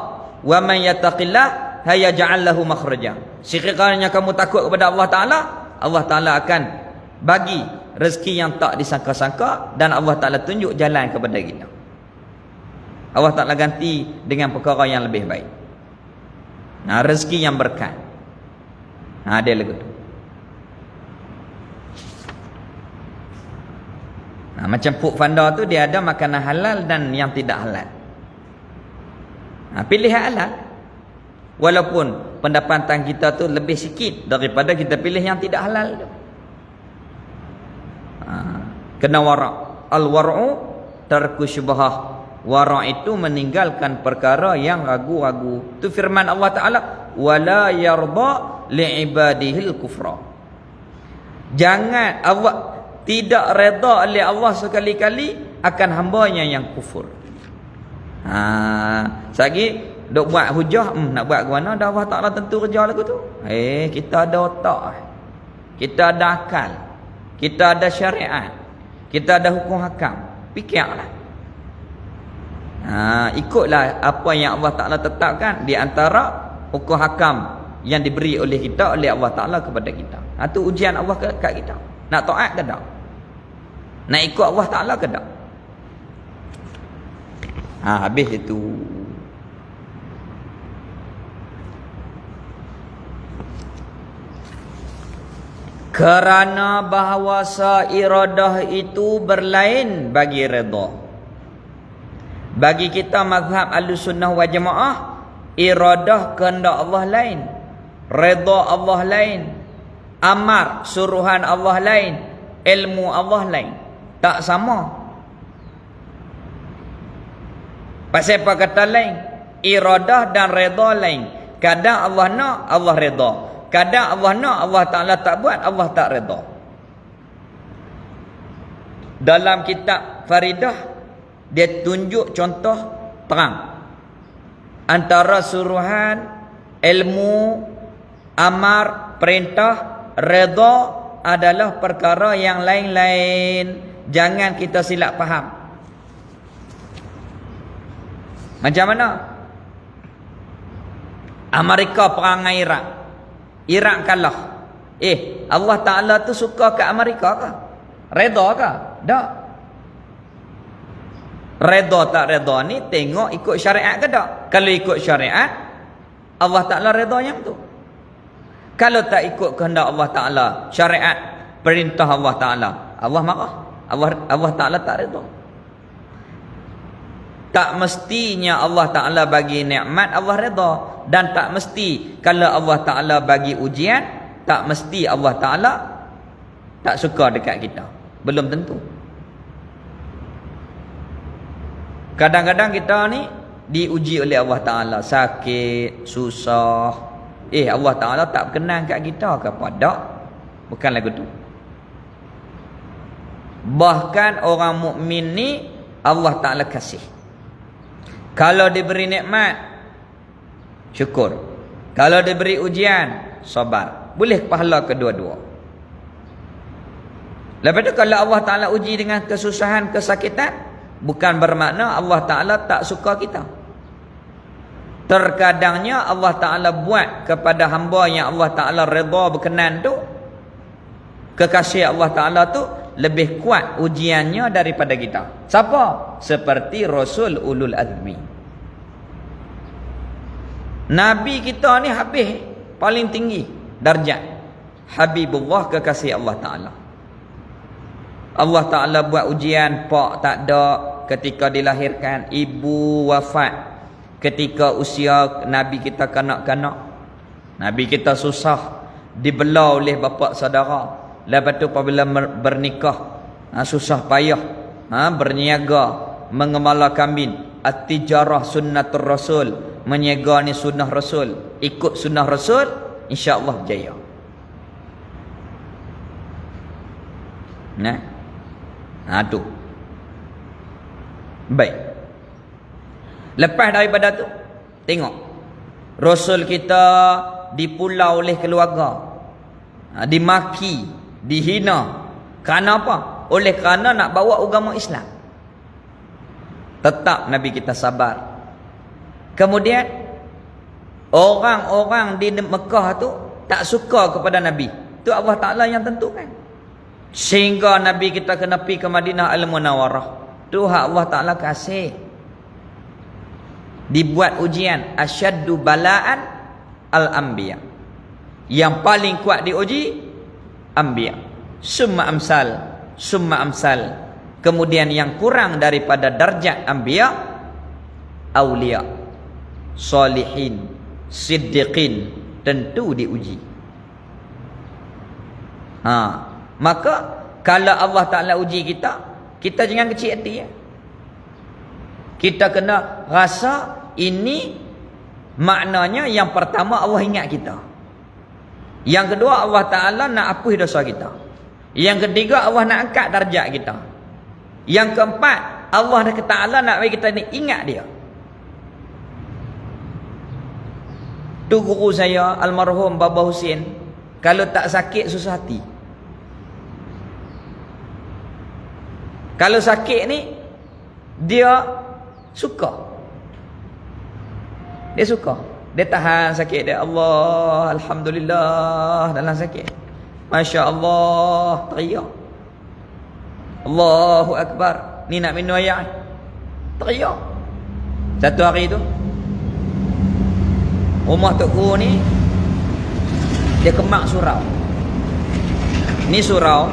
wa man yattaqillah hayaj'al lahu makhraja. Sekiranya kamu takut kepada Allah Taala, Allah Taala akan bagi rezeki yang tak disangka-sangka dan Allah Taala tunjuk jalan kepada kita. Allah Taala ganti dengan perkara yang lebih baik. Nah, rezeki yang berkah. Nah, dia lagu tu. Nah, macam Puk Fanda tu dia ada makanan halal dan yang tidak halal. Nah, pilih halal. Walaupun pendapatan kita tu lebih sikit daripada kita pilih yang tidak halal tu. Kena wara'. Al-wara'u tarku syubhah. Wara' itu meninggalkan perkara yang ragu-ragu. Itu firman Allah Ta'ala, wala yarda li'ibadihil kufra. Jangan Allah tidak reda oleh Allah sekali-kali akan hambanya yang kufur. Lagi dok buat hujah, nak buat ke mana? Dah Allah Ta'ala tentu kerja lagu tu. Kita ada otak, kita ada akal, kita ada syariat, kita ada hukum hakam. Fikirlah. Ikutlah apa yang Allah Ta'ala tetapkan di antara hukum hakam yang diberi oleh kita, oleh Allah Ta'ala kepada kita. Itu ujian Allah kat kita. Nak taat ke tak? Nak ikut Allah Ta'ala ke tak? Habis itu. Kerana bahawasa iradah itu berlain bagi redha. Bagi kita mazhab Ahlussunnah wal Jamaah, iradah kehendak Allah lain, redha Allah lain, amar suruhan Allah lain, ilmu Allah lain. Tak sama. Pasal apa kata lain? Iradah dan redha lain. Kadang Allah nak, Allah redha. Kadang Allah nak, Allah Ta'ala tak buat, Allah tak redha. Dalam kitab Faridah, dia tunjuk contoh terang antara suruhan, ilmu, amar, perintah, redha adalah perkara yang lain-lain. Jangan kita silap faham. Macam mana? Amerika perang dengan Iraq. Iraq kalah. Allah Ta'ala tu suka ke Amerika ke? Redha ke? Tak. Redha tak redha ni tengok ikut syariat ke tak. Kalau ikut syariat, Allah Ta'ala redha yang tu. Kalau tak ikut kehendak Allah Ta'ala, syariat, perintah Allah Ta'ala, Allah marah. Allah Ta'ala tak redha. Tak mestinya Allah Ta'ala bagi nikmat Allah redha. Dan tak mesti kalau Allah Ta'ala bagi ujian, tak mesti Allah Ta'ala tak suka dekat kita. Belum tentu. Kadang-kadang kita ni diuji oleh Allah Ta'ala, sakit, susah. Allah Ta'ala tak berkenan kat kita ke apa? Tak. Bukan lagu tu. Bahkan orang mukmin ni Allah Ta'ala kasih. Kalau diberi nikmat, syukur. Kalau diberi ujian, sabar. Boleh pahala kedua-dua. Lepas tu kalau Allah Ta'ala uji dengan kesusahan, kesakitan, bukan bermakna Allah Ta'ala tak suka kita. Terkadangnya Allah Ta'ala buat kepada hamba yang Allah Ta'ala redha berkenan tu, kekasih Allah Ta'ala tu lebih kuat ujiannya daripada kita. Siapa? Seperti Rasul Ulul Azmi. Nabi kita ni habis paling tinggi darjat, Habibullah, kekasih Allah Ta'ala. Allah Ta'ala buat ujian, pak tak ada ketika dilahirkan, ibu wafat ketika usia Nabi kita kanak-kanak, Nabi kita susah dibelah oleh bapa saudara. Lepas tu apabila bernikah, susah payah, berniaga, mengemala kambing. At-tijarah sunnatur Rasul, menyiaga ni sunnah Rasul, ikut sunnah Rasul, insya-Allah berjaya. Tu. Baik. Lepas daripada tu, tengok Rasul kita dipulau oleh keluarga, dimaki, dihina. Kerana apa? Oleh kerana nak bawa agama Islam. Tetap Nabi kita sabar. Kemudian orang-orang di Mekah tu tak suka kepada Nabi. Tu Allah Ta'ala yang tentukan. Sehingga Nabi kita kena pergi ke Madinah Al-Munawwarah. Tu hak Allah Ta'ala kasih. Dibuat ujian. Asyaddu bala'an al-anbiya. Yang paling kuat diuji anbiya. Summa amsal. Kemudian yang kurang daripada darjat anbiya, aulia, salihin, siddiqin, tentu diuji. Maka kalau Allah Ta'ala uji kita, kita jangan kecil hati ya. Kita kena rasa ini maknanya yang pertama Allah ingat kita. Yang kedua Allah Ta'ala nak hapus dosa kita. Yang ketiga Allah nak angkat darjat kita. Yang keempat Allah Ta'ala nak bagi kita ni ingat dia. Tu guru saya almarhum Baba Husin, kalau tak sakit susah hati. Kalau sakit ni dia suka. Dia suka. Dia tahan sakit dia. Allah, alhamdulillah dalam sakit. Masya Allah, teriak. Allahu Akbar. Ni nak minum air. Teriak. Satu hari tu rumah Tok Guru ni dia kemak surau. Ni surau.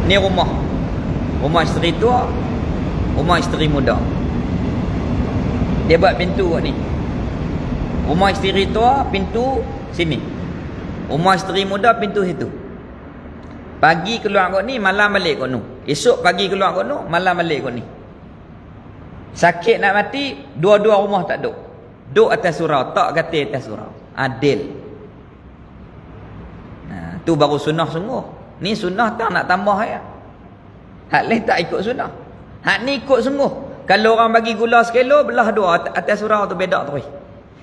Ni rumah. Rumah isteri tua, rumah isteri muda. Dia buat pintu kat ni. Rumah isteri tua pintu sini. Rumah isteri muda pintu situ. Pagi keluar kat ni, malam balik kat ni. Esok pagi keluar kat ni, malam balik kat ni. Sakit nak mati, dua-dua rumah tak duk. Duk atas surau, tak kata atas surau. Adil. Tu baru sunnah sungguh. Ni sunnah tak nak tambah ya. Hak lain tak ikut sunnah. Hak ni ikut sungguh. Kalau orang bagi gula sekilo, belah dua atas surau tu bedak terus.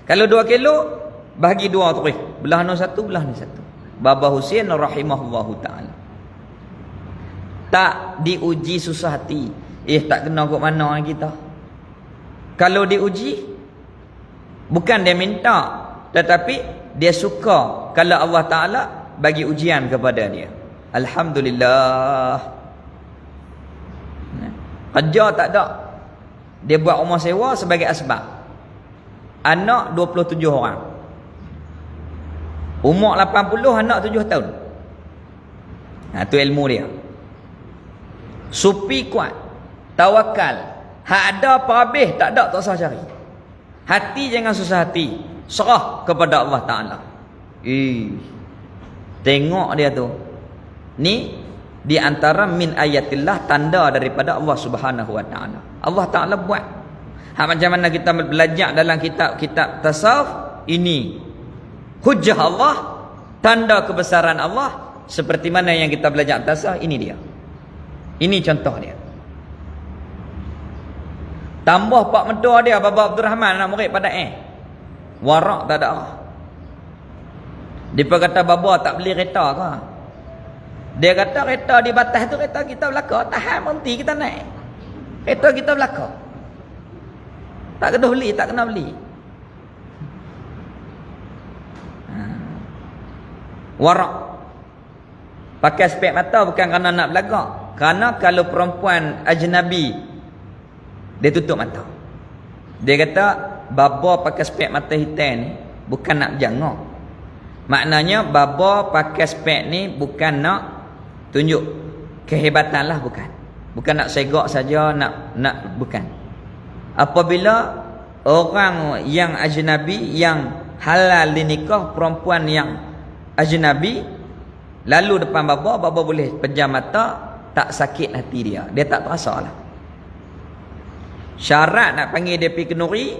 Kalau 2 kilo, bagi 2 terus. Belah ni satu, belah ni satu. Baba Husin rahimahullahu ta'ala. Tak diuji susah hati. Tak kena kok mana kita. Kalau diuji, bukan dia minta, tetapi dia suka kalau Allah Ta'ala bagi ujian kepada dia. Alhamdulillah. Kerja tak ada. Dia buat rumah sewa sebagai asbab. Anak 27 orang. Umur 80, anak 7 tahun. Tu ilmu dia. Supi kuat. Tawakal. Hak ada apa habis, tak ada tak usah cari. Hati jangan susah hati. Serah kepada Allah Ta'ala. Tengok dia tu. Ni di antara min ayatillah, tanda daripada Allah Subhanahu wa Ta'ala. Allah Ta'ala buat. Macam mana kita belajar dalam kitab tasawuf, ini hujjah Allah, tanda kebesaran Allah. Seperti mana yang kita belajar tasawuf, ini dia. Ini contoh dia. Tambah pak mentua dia, Baba Abdul Rahman, anak murid pada warak tak ada. Dia kata baba tak beli kereta ke? Dia kata kereta di batas tu kereta kita belakang, tahan berhenti kita naik. Kereta kita belakang. Tak kena beli, tak kena beli. Warak. Pakai spek mata bukan kerana nak belagak. Kerana kalau perempuan ajnabi, dia tutup mata. Dia kata baba pakai spek mata hitam ni bukan nak jangok. Maknanya baba pakai spek ni bukan nak tunjuk kehebatan lah, bukan. Bukan nak segak saja, nak bukan. Apabila orang yang ajnabi, yang halal dinikah, perempuan yang ajnabi, lalu depan baba, baba boleh pejam mata, tak sakit hati dia. Dia tak terasa lah. Syarat nak panggil dia pergi kenuri,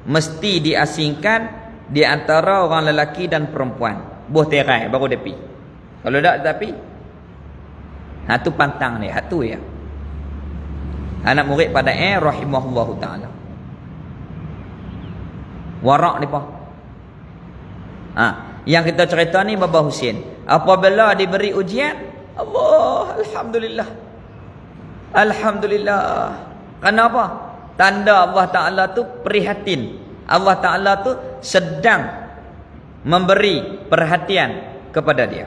mesti diasingkan di antara orang lelaki dan perempuan. Buah terai baru dia pergi. Kalau tak, tapi tu pantang dia, tu ya. Anak murid pada rahimahullahu ta'ala. Warak ni apa? Yang kita cerita ni Baba Husin. apabila diberi ujian, Allah, alhamdulillah. Alhamdulillah. Kenapa? Tanda Allah Ta'ala tu prihatin. Allah Ta'ala tu sedang memberi perhatian kepada dia.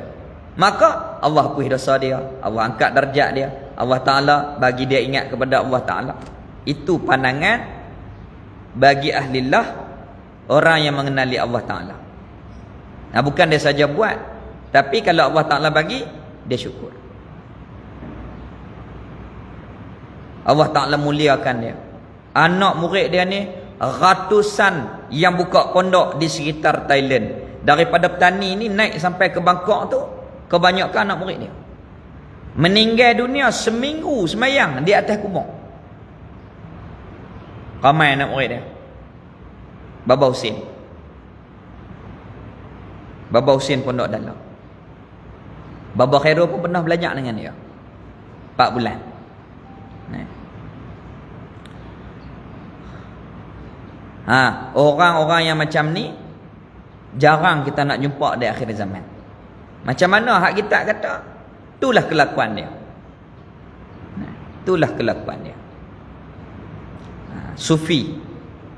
Maka Allah hapus dosa dia, Allah angkat darjat dia, Allah Ta'ala bagi dia ingat kepada Allah Ta'ala. Itu pandangan bagi ahlillah, orang yang mengenali Allah Ta'ala. Nah, bukan dia saja buat, tapi kalau Allah Ta'ala bagi, dia syukur. Allah Ta'ala muliakan dia. Anak murid dia ni ratusan yang buka pondok di sekitar Thailand. Daripada petani ni naik sampai ke Bangkok tu, kebanyakan anak murid dia. Meninggal dunia seminggu semayang di atas kubur. Ramai anak murid dia. Baba Husin. Baba Husin pondok dalam. Baba Khairul pun pernah belajar dengan dia 4 bulan. Orang-orang yang macam ni jarang kita nak jumpa di akhir zaman. Macam mana hak kita kata, itulah kelakuan dia. Itulah kelakuan dia. Sufi,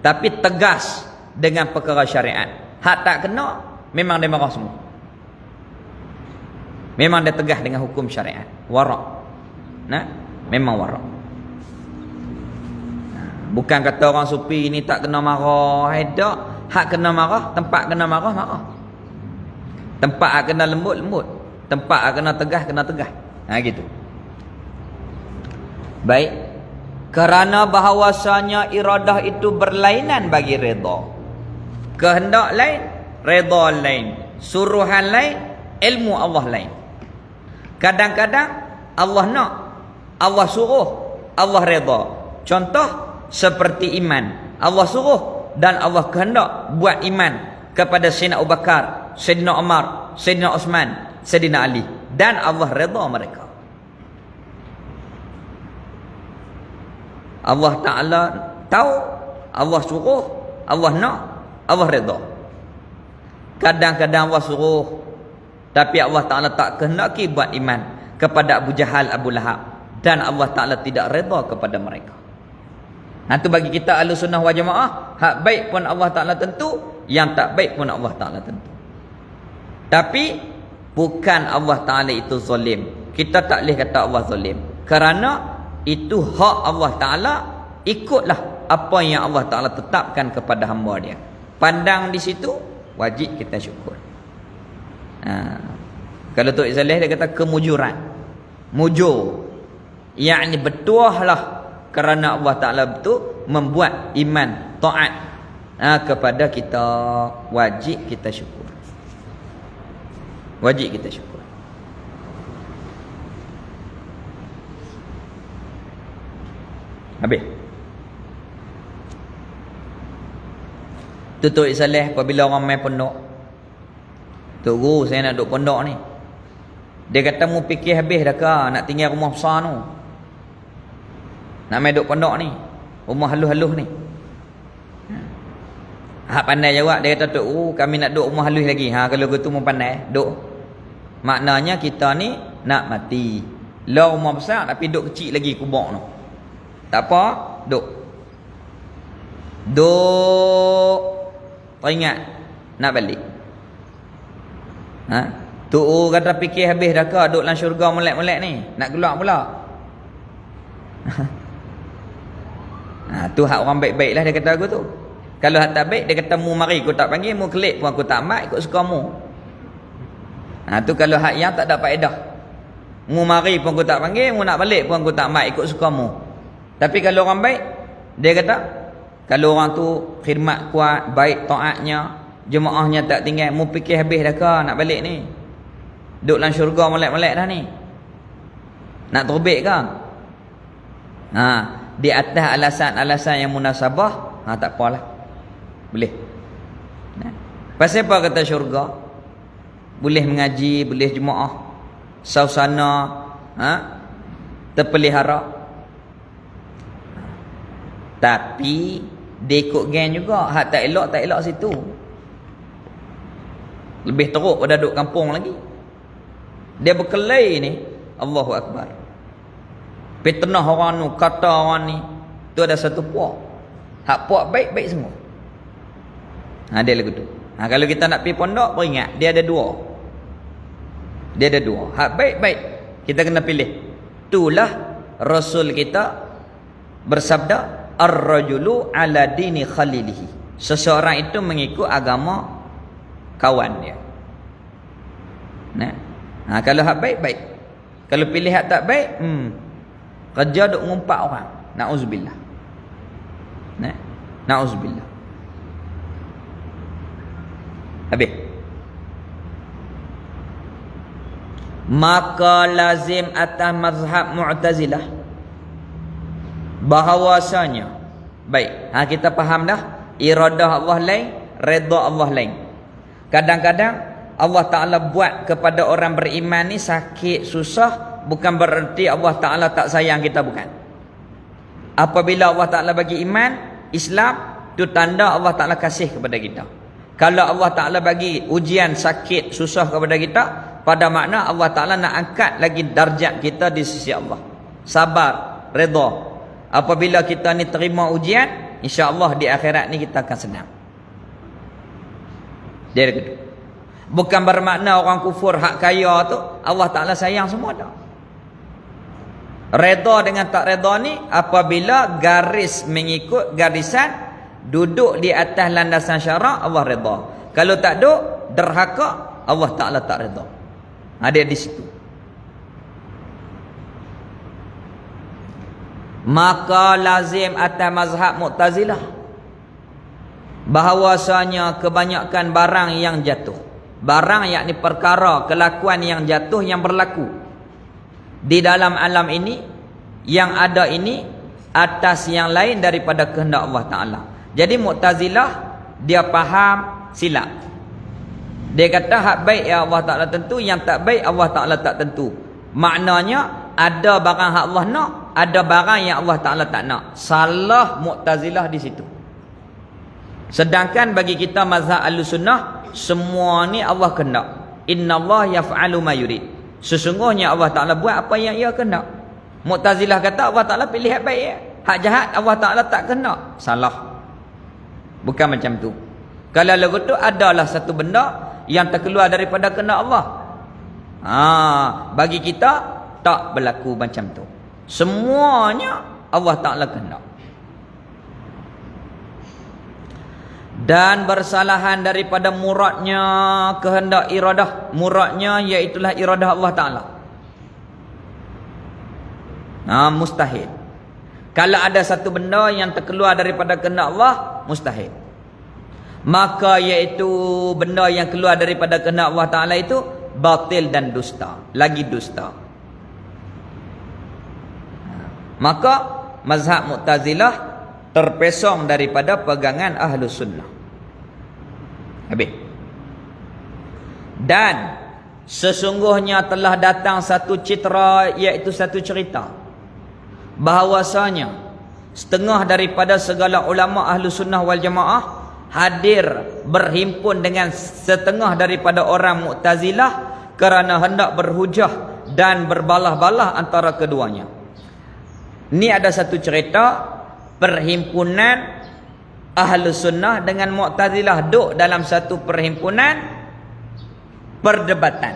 tapi tegas dengan perkara syariat. Hak tak kena, memang dia marah semua. Memang dia tegas dengan hukum syariat. Warak. Memang warak. Bukan kata orang sufi ni tak kena marah. Tak. Hak kena marah, tempat kena marah, marah. Tempat hak kena lembut, lembut. Tempat hak kena tegas, kena tegas. Gitu. Baik. Kerana bahawasanya iradah itu berlainan bagi redha. Kehendak lain, redha lain. Suruhan lain, ilmu Allah lain. Kadang-kadang Allah nak, Allah suruh, Allah redha. Contoh seperti iman. Allah suruh dan Allah kehendak buat iman kepada Sayyidina Abu Bakar, Sayyidina Umar, Sayyidina Osman, Sayyidina Ali, dan Allah redha mereka. Allah Ta'ala tahu, Allah suruh, Allah nak, Allah redha. Kadang-kadang Allah suruh, tapi Allah Ta'ala tak kehendaki buat iman kepada Abu Jahal, Abu Lahab, dan Allah Ta'ala tidak redha kepada mereka. Itu bagi kita Ahlussunnah wal Jamaah, hak baik pun Allah Ta'ala tentu, yang tak baik pun Allah Ta'ala tentu. Tapi bukan Allah Ta'ala itu zalim. Kita tak boleh kata Allah zalim, kerana itu hak Allah Ta'ala. Ikutlah apa yang Allah Ta'ala tetapkan kepada hamba dia. Pandang di situ, wajib kita syukur. Kalau Tok Saleh dia kata kemujuran, mujur, yakni bertuahlah kerana Allah Ta'ala betul membuat iman, taat kepada kita. Wajib kita syukur. Wajib kita syukur. Habis. Tutup Saleh apabila orang main pondok. Tok Guru, saya nak duduk pondok ni. Dia kata mu fikir habis dah ke nak tinggal rumah besar tu. Nak main duduk pondok ni, rumah halus-halus ni. Hak pandai jawab, dia kata Tok Guru, kami nak duduk rumah halus lagi. Kalau gitu mu pandai duduk. Maknanya kita ni nak mati. Lah rumah besar tapi duduk kecil lagi kubur tu. Tak apa, duduk. Duduk. Teringat nak balik. Tu kata fikir habis dah ke duduk dalam syurga molek-molek ni, nak keluar pula. Tu hak orang baik-baik lah dia kata aku tu. Kalau hak tak baik, dia kata mu mari aku tak panggil, mu kelik pun aku tak amat, ikut suka mu. Tu kalau hak yang tak ada faedah. Mu mari pun aku tak panggil, mu nak balik pun aku tak amat, ikut suka mu. Tapi kalau orang baik, dia kata kalau orang tu khidmat kuat, baik taatnya, jemaahnya tak tinggal, mu fikir habis dah ke nak balik ni, duduk dalam syurga molek-molek dah ni, nak terbit ke? Di atas alasan-alasan yang munasabah, tak apalah, boleh. Pasal apa kata syurga? Boleh mengaji, boleh jemaah, suasana terpelihara. Tapi dia ikut geng juga. Hak tak elok situ. Lebih teruk pada duduk kampung lagi. Dia berkelahi ni, Allahu Akbar. Fitnah orang ni, kata orang ni, tu ada satu puak. Hak puak baik-baik semua. Dia lagu tu. Kalau kita nak pergi pondok, beringat dia ada dua. Dia ada dua. Hak baik-baik kita kena pilih. Itulah Rasul kita bersabda, ar-rajulu ala dini khalilihi. Seseorang itu mengikut agama kawan dia. Kalau hak baik-baik. Kalau pilih hak tak baik, kerja duk ngumpat orang. Na'udzubillah. Na'udzubillah. Habis. Maka lazim atas mazhab Mu'tazilah bahawasanya, baik, kita faham dah, iradah Allah lain, redha Allah lain. Kadang-kadang Allah Ta'ala buat kepada orang beriman ni sakit, susah, bukan bererti Allah Ta'ala tak sayang kita, bukan. Apabila Allah Ta'ala bagi iman, Islam, tu tanda Allah Ta'ala kasih kepada kita. Kalau Allah Ta'ala bagi ujian sakit, susah kepada kita, pada makna Allah Ta'ala nak angkat lagi darjat kita di sisi Allah. Sabar, redha. Apabila kita ni terima ujian, insya-Allah di akhirat ni kita akan senang. Dia kata, bukan bermakna orang kufur hak kaya tu Allah Ta'ala sayang semua tak. Redha dengan tak redha ni apabila garis mengikut garisan, duduk di atas landasan syarak, Allah redha. Kalau tak duduk, derhaka, Allah Ta'ala tak redha. Ada di situ. Maka lazim atas mazhab Mu'tazilah bahawasanya kebanyakan barang yang jatuh, barang yakni perkara, kelakuan yang jatuh, yang berlaku di dalam alam ini, yang ada ini atas yang lain daripada kehendak Allah Ta'ala. Jadi Mu'tazilah dia faham silap. Dia kata hak baik ya Allah Ta'ala tentu, yang tak baik Allah Ta'ala tak tentu. Maknanya ada barang hak Allah nak, ada barang yang Allah Ta'ala tak nak. Salah Mu'tazilah di situ. Sedangkan bagi kita mazhab Ahlussunnah, semua ni Allah kehendak. Innallaha yaf'alu ma yurid. Sesungguhnya Allah Ta'ala buat apa yang ia kehendak. Mu'tazilah kata Allah Ta'ala pilih hak baik ya. Hak jahat Allah Ta'ala tak kehendak. Salah. Bukan macam tu. Kalau lagu tu adalah satu benda yang terkeluar daripada kehendak Allah. Bagi kita tak berlaku macam tu. Semuanya Allah Ta'ala kehendak. Dan bersalahan daripada muradnya kehendak iradah. Muradnya iaitulah iradah Allah Ta'ala. Mustahil. Kalau ada satu benda yang terkeluar daripada kehendak Allah, mustahil. Maka iaitu benda yang keluar daripada kehendak Allah Ta'ala itu batil dan dusta. Lagi dusta. Maka mazhab Mu'tazilah terpesong daripada pegangan Ahlus Sunnah. Habis. Dan sesungguhnya telah datang satu citra, iaitu satu cerita, bahawasanya setengah daripada segala ulama Ahlus Sunnah wal Jamaah hadir berhimpun dengan setengah daripada orang Mu'tazilah kerana hendak berhujah dan berbalah-balah antara keduanya. Ini ada satu cerita perhimpunan Ahlus Sunnah dengan Mu'tazilah duduk dalam satu perhimpunan perdebatan.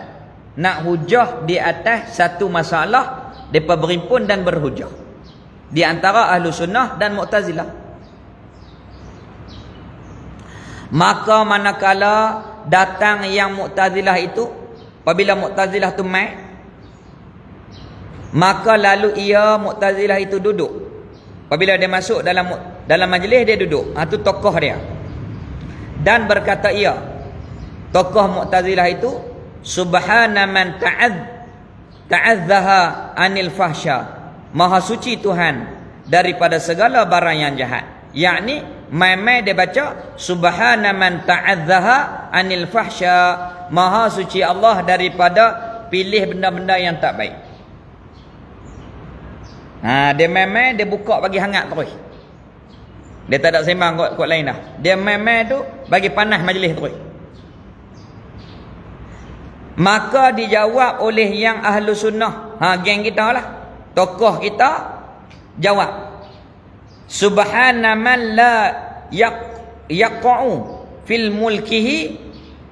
Nak hujah di atas satu masalah, mereka berhimpun dan berhujah di antara Ahlus Sunnah dan Mu'tazilah. Maka manakala datang yang Mu'tazilah itu, apabila Mu'tazilah tu mai, maka lalu ia Mu'tazilah itu duduk. Apabila dia masuk dalam majlis, dia duduk. Itu tokoh dia. Dan berkata ia, tokoh Mu'tazilah itu, subhana man ta'adzaha anil fahsya. Maha suci Tuhan daripada segala barang yang jahat. Yakni mai-mai dia baca subhana man ta'adzaha anil fahsya. Maha suci Allah daripada pilih benda-benda yang tak baik. Dia mai-mai dia buka bagi hangat terus. Dia tak ada sembang kot lain dah. Dia mai-mai tu bagi panas majlis terus. Maka dijawab oleh yang ahlu sunnah. Geng kita lah, tokoh kita jawab, subhana man la yaqa'u fil mulkihi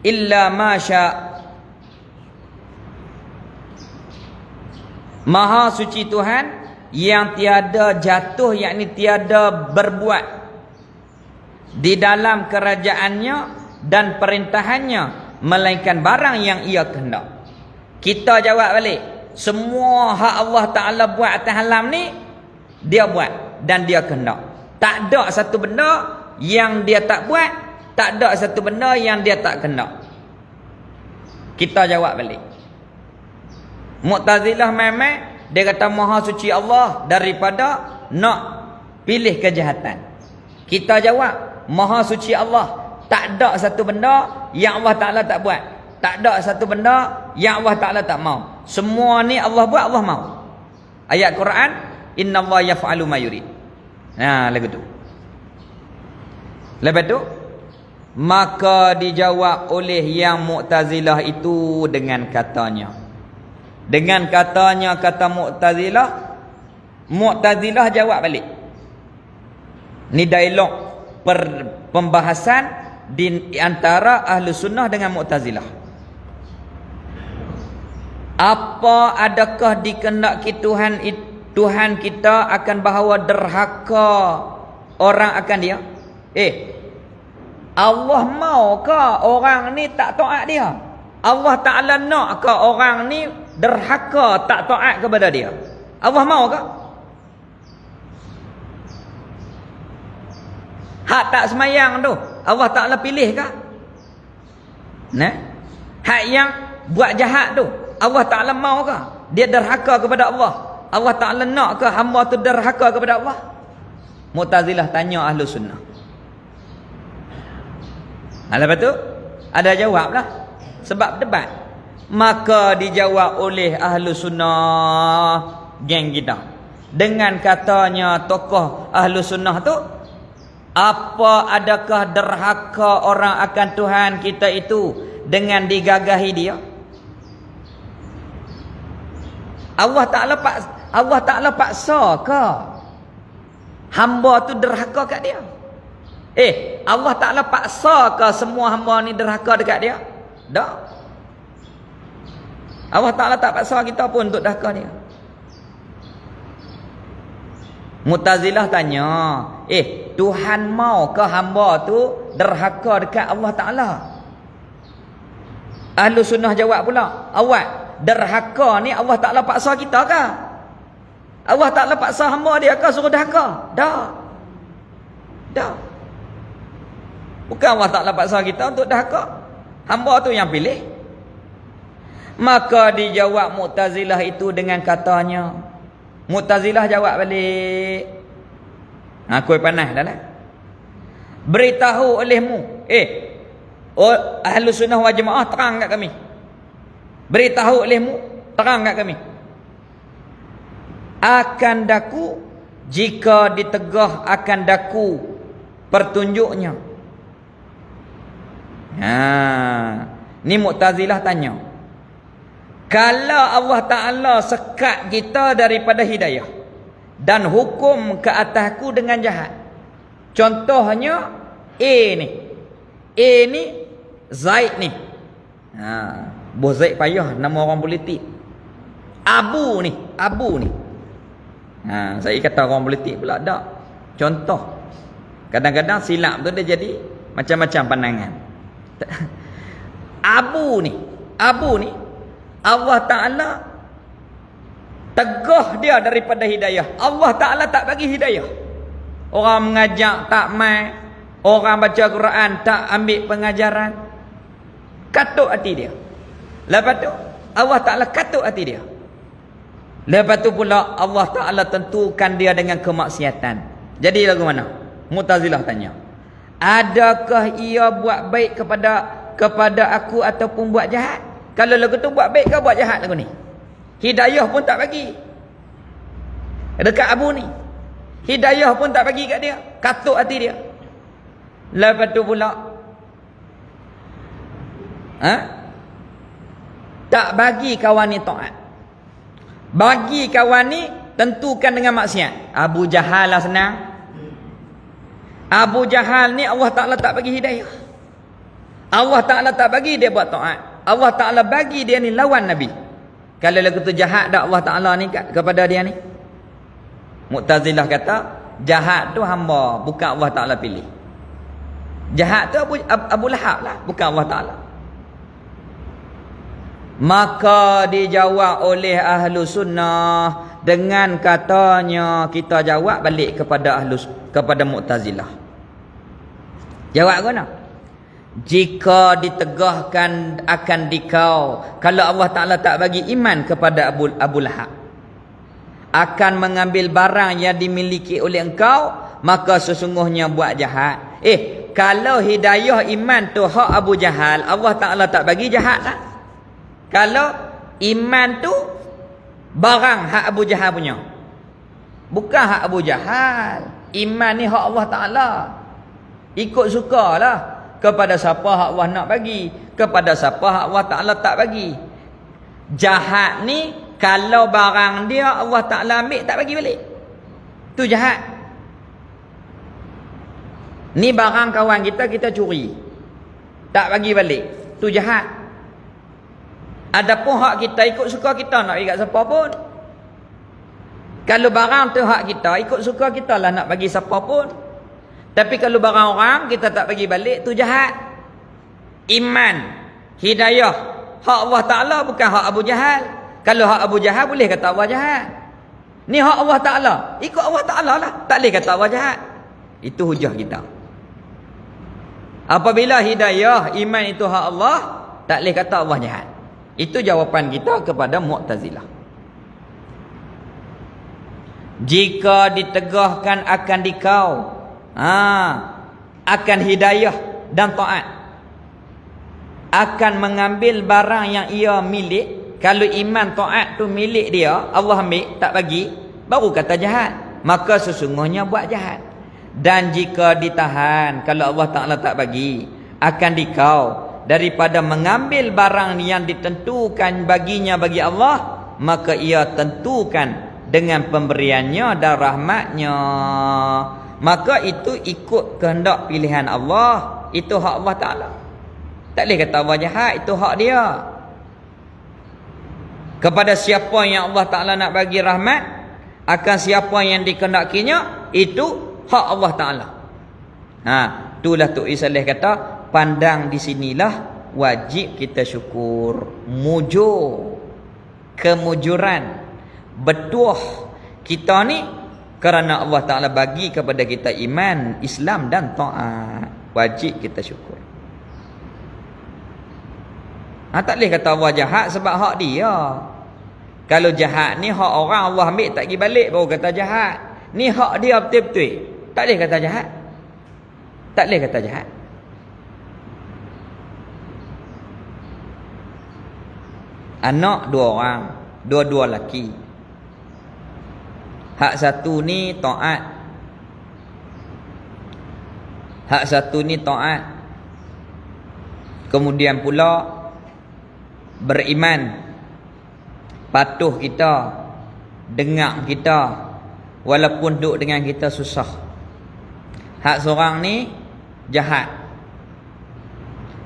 illa ma sya'. Maha suci Tuhan yang tiada jatuh, yakni tiada berbuat di dalam kerajaannya dan perintahannya melainkan barang yang ia kehendak. Kita jawab balik, semua hak Allah Ta'ala buat atas alam ni dia buat dan dia kehendak. Tak ada satu benda yang dia tak buat, tak ada satu benda yang dia tak kehendak. Kita jawab balik. Mu'tazilah memang dia kata maha suci Allah daripada nak pilih kejahatan. Kita jawab maha suci Allah, tak ada satu benda yang Allah Ta'ala tak buat, tak ada satu benda yang Allah Ta'ala tak mau. Semua ni Allah buat, Allah mau. Ayat Quran, innallaha yaf'alu ma yurid. Lagu tu. Lepas tu maka dijawab oleh yang Mu'tazilah itu dengan katanya. Dengan katanya, kata Mu'tazilah jawab balik. Ni dialog pembahasan di antara ahlu sunnah dengan Mu'tazilah. Apa adakah dikehendaki Tuhan kita akan bahawa derhaka orang akan dia? Allah maukah orang ni tak taat dia? Allah Ta'ala nakkah orang ni derhaka tak taat kepada dia? Allah maukah? Hak tak semayang tu Allah Ta'ala pilih kah? Hak yang buat jahat tu Allah Ta'ala maukah? Dia derhaka kepada Allah? Allah Ta'ala nakkah hamba tu derhaka kepada Allah? Mu'tazilah tanya ahlu sunnah. Lepas tu ada jawab lah, sebab debat. Maka dijawab oleh ahlu sunnah, geng kita, dengan katanya tokoh ahlu sunnah tu, apa adakah derhaka orang akan Tuhan kita itu dengan digagahi dia? Allah Ta'ala paksa ke hamba tu derhaka kat dia? Allah Ta'ala paksa ke semua hamba ni derhaka dekat dia? Tak. Allah Ta'ala tak paksa kita pun untuk derhaka dia. Mu'tazilah tanya, Tuhan mau ke hamba tu derhaka dekat Allah Ta'ala? Ahlu sunnah jawab pula, awak derhaka ni Allah Ta'ala paksa kita ke? Allah Ta'ala paksa hamba dia ke suruh derhaka? Tak. Bukan Allah Ta'ala paksa kita untuk derhaka. Hamba tu yang pilih. Maka dijawab Mu'tazilah itu dengan katanya. Mu'tazilah jawab balik. Aku panas dah lah. Beritahu olehmu. Ahlu sunnah wal jamaah, terang kat kami. Beritahu olehmu, terang kat kami. Akan daku, jika ditegah akan daku pertunjuknya. Ni Mu'tazilah tanya. Kalau Allah Ta'ala sekat kita daripada hidayah dan hukum ke atasku dengan jahat. Contohnya A ni Zaid ni. Bos Zaid payah nama orang politik. Abu ni. Saya kata orang politik pula tak. Contoh. Kadang-kadang silap tu dia jadi macam-macam pandangan. Abu ni Allah Ta'ala tegah dia daripada hidayah. Allah Ta'ala tak bagi hidayah. Orang mengajak tak mai, orang baca Quran tak ambil pengajaran, katuk hati dia. Lepas tu Allah Ta'ala katuk hati dia. Lepas tu pula Allah Ta'ala tentukan dia dengan kemaksiatan. Jadi lagu mana? Mu'tazilah tanya, adakah ia buat baik kepada aku ataupun buat jahat? Kalau lagu tu buat baik ke buat jahat lagu ni? Hidayah pun tak bagi dekat Abu ni. Hidayah pun tak bagi kat dia. Katuk hati dia. Lepas tu pula Tak bagi kawan ni taat. Bagi kawan ni tentukan dengan maksiat. Abu Jahal lah senang. Abu Jahal ni Allah Ta'ala tak bagi hidayah. Allah Ta'ala tak bagi dia buat taat. Allah Ta'ala bagi dia ni lawan Nabi. Kalau lagu tu jahat dah Allah Ta'ala ni kepada dia ni. Mu'tazilah kata jahat tu hamba, bukan Allah Ta'ala pilih. Jahat tu Abu Lahab lah, bukan Allah Ta'ala. Maka dijawab oleh ahlu sunnah dengan katanya, kita jawab balik kepada Mu'tazilah. Jawab ke nak? Jika ditegahkan akan dikau, kalau Allah Ta'ala tak bagi iman kepada Abu Lahab, akan mengambil barang yang dimiliki oleh engkau, maka sesungguhnya buat jahat. Kalau hidayah iman tu hak Abu Jahal, Allah Ta'ala tak bagi jahat tak? Kalau iman tu barang hak Abu Jahal punya, bukan hak Abu Jahal. Iman ni hak Allah Ta'ala. Ikut sukalah. Kepada siapa hak Allah nak bagi, kepada siapa hak Allah Ta'ala tak bagi. Jahat ni kalau barang dia Allah Ta'ala ambil tak bagi balik, tu jahat. Ni barang kawan kita curi, tak bagi balik, tu jahat. Adapun hak kita ikut suka kita nak bagi kat siapa pun. Kalau barang tu hak kita, ikut suka kita lah nak bagi siapa pun. Tapi kalau barang orang kita tak bagi balik, tu jahat. Iman, hidayah hak Allah Ta'ala, bukan hak Abu Jahal. Kalau hak Abu Jahal boleh kata Allah jahat. Ni hak Allah Ta'ala, ikut Allah Ta'ala lah, tak boleh kata Allah jahat. Itu hujah kita. Apabila hidayah, iman itu hak Allah, tak boleh kata Allah jahat. Itu jawapan kita kepada Mu'tazilah. Jika ditegahkan akan dikau, akan hidayah dan taat, akan mengambil barang yang ia milik. Kalau iman taat tu milik dia, Allah ambil tak bagi, baru kata jahat. Maka sesungguhnya buat jahat. Dan jika ditahan, kalau Allah Ta'ala tak bagi, akan dikau daripada mengambil barang yang ditentukan baginya bagi Allah, maka ia tentukan dengan pemberiannya dan rahmatnya. Maka itu ikut kehendak pilihan Allah. Itu hak Allah Ta'ala. Tak boleh kata Allah jahat, itu hak dia. Kepada siapa yang Allah Ta'ala nak bagi rahmat, akan siapa yang dikehendakinya, itu hak Allah Ta'ala. Itulah Tok Isalih kata, pandang di sinilah wajib kita syukur. Mujur, kemujuran, betuah kita ni kerana Allah Ta'ala bagi kepada kita iman, Islam dan ta'at. Wajib kita syukur. Tak boleh kata Allah jahat sebab hak dia. Kalau jahat ni hak orang, Allah ambil tak pergi balik baru kata jahat. Ni hak dia betul-betul, tak boleh kata jahat. Tak boleh kata jahat. Anak dua orang, dua-dua lelaki. Hak satu ni taat, hak satu ni taat, kemudian pula beriman, patuh kita, dengar kita walaupun duduk dengan kita susah. Hak seorang ni jahat.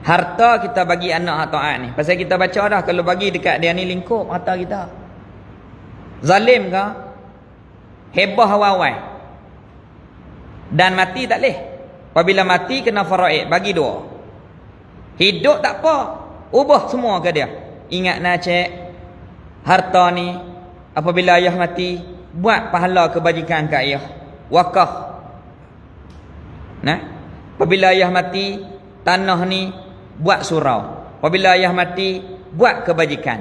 Harta kita bagi anak hak taat ni, pasal kita baca dah, kalau bagi dekat dia ni lingkup harta kita. Zalim ke? Hebah awal-awal dan mati tak boleh. Apabila mati kena faraid, bagi dua. Hidup tak apa, ubah semua ke dia. Ingat nak cek harta ni, apabila ayah mati, buat pahala kebajikan ke ayah, wakaf. Apabila ayah mati, tanah ni buat surau. Apabila ayah mati, buat kebajikan.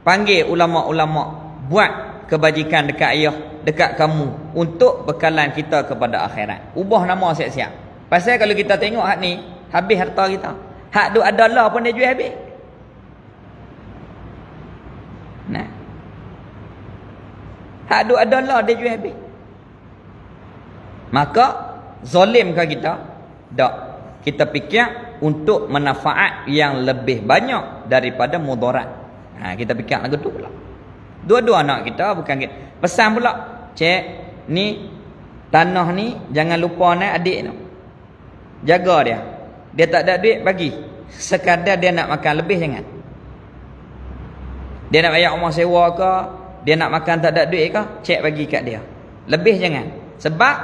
Panggil ulama-ulama, buat kebajikan dekat ayah, dekat kamu, untuk bekalan kita kepada akhirat. Ubah nama siap-siap. Pasal kalau kita tengok hak ni, habis harta kita. Hak tu adalah pun dia jual habis. Hak tu adalah dia jual habis. Maka zalimkah kita? Tak. Kita fikir untuk manfaat yang lebih banyak daripada mudarat. Kita fikir lagu tu pula. Dua-dua anak kita bukan kita. Pesan pula, cik, ni tanah ni jangan lupa nak adik tu. Jaga dia. Dia tak ada duit bagi. Sekadar dia nak makan lebih jangan. Dia nak bayar rumah sewa ke, dia nak makan tak ada duit ke, cek bagi kat dia. Lebih jangan. Sebab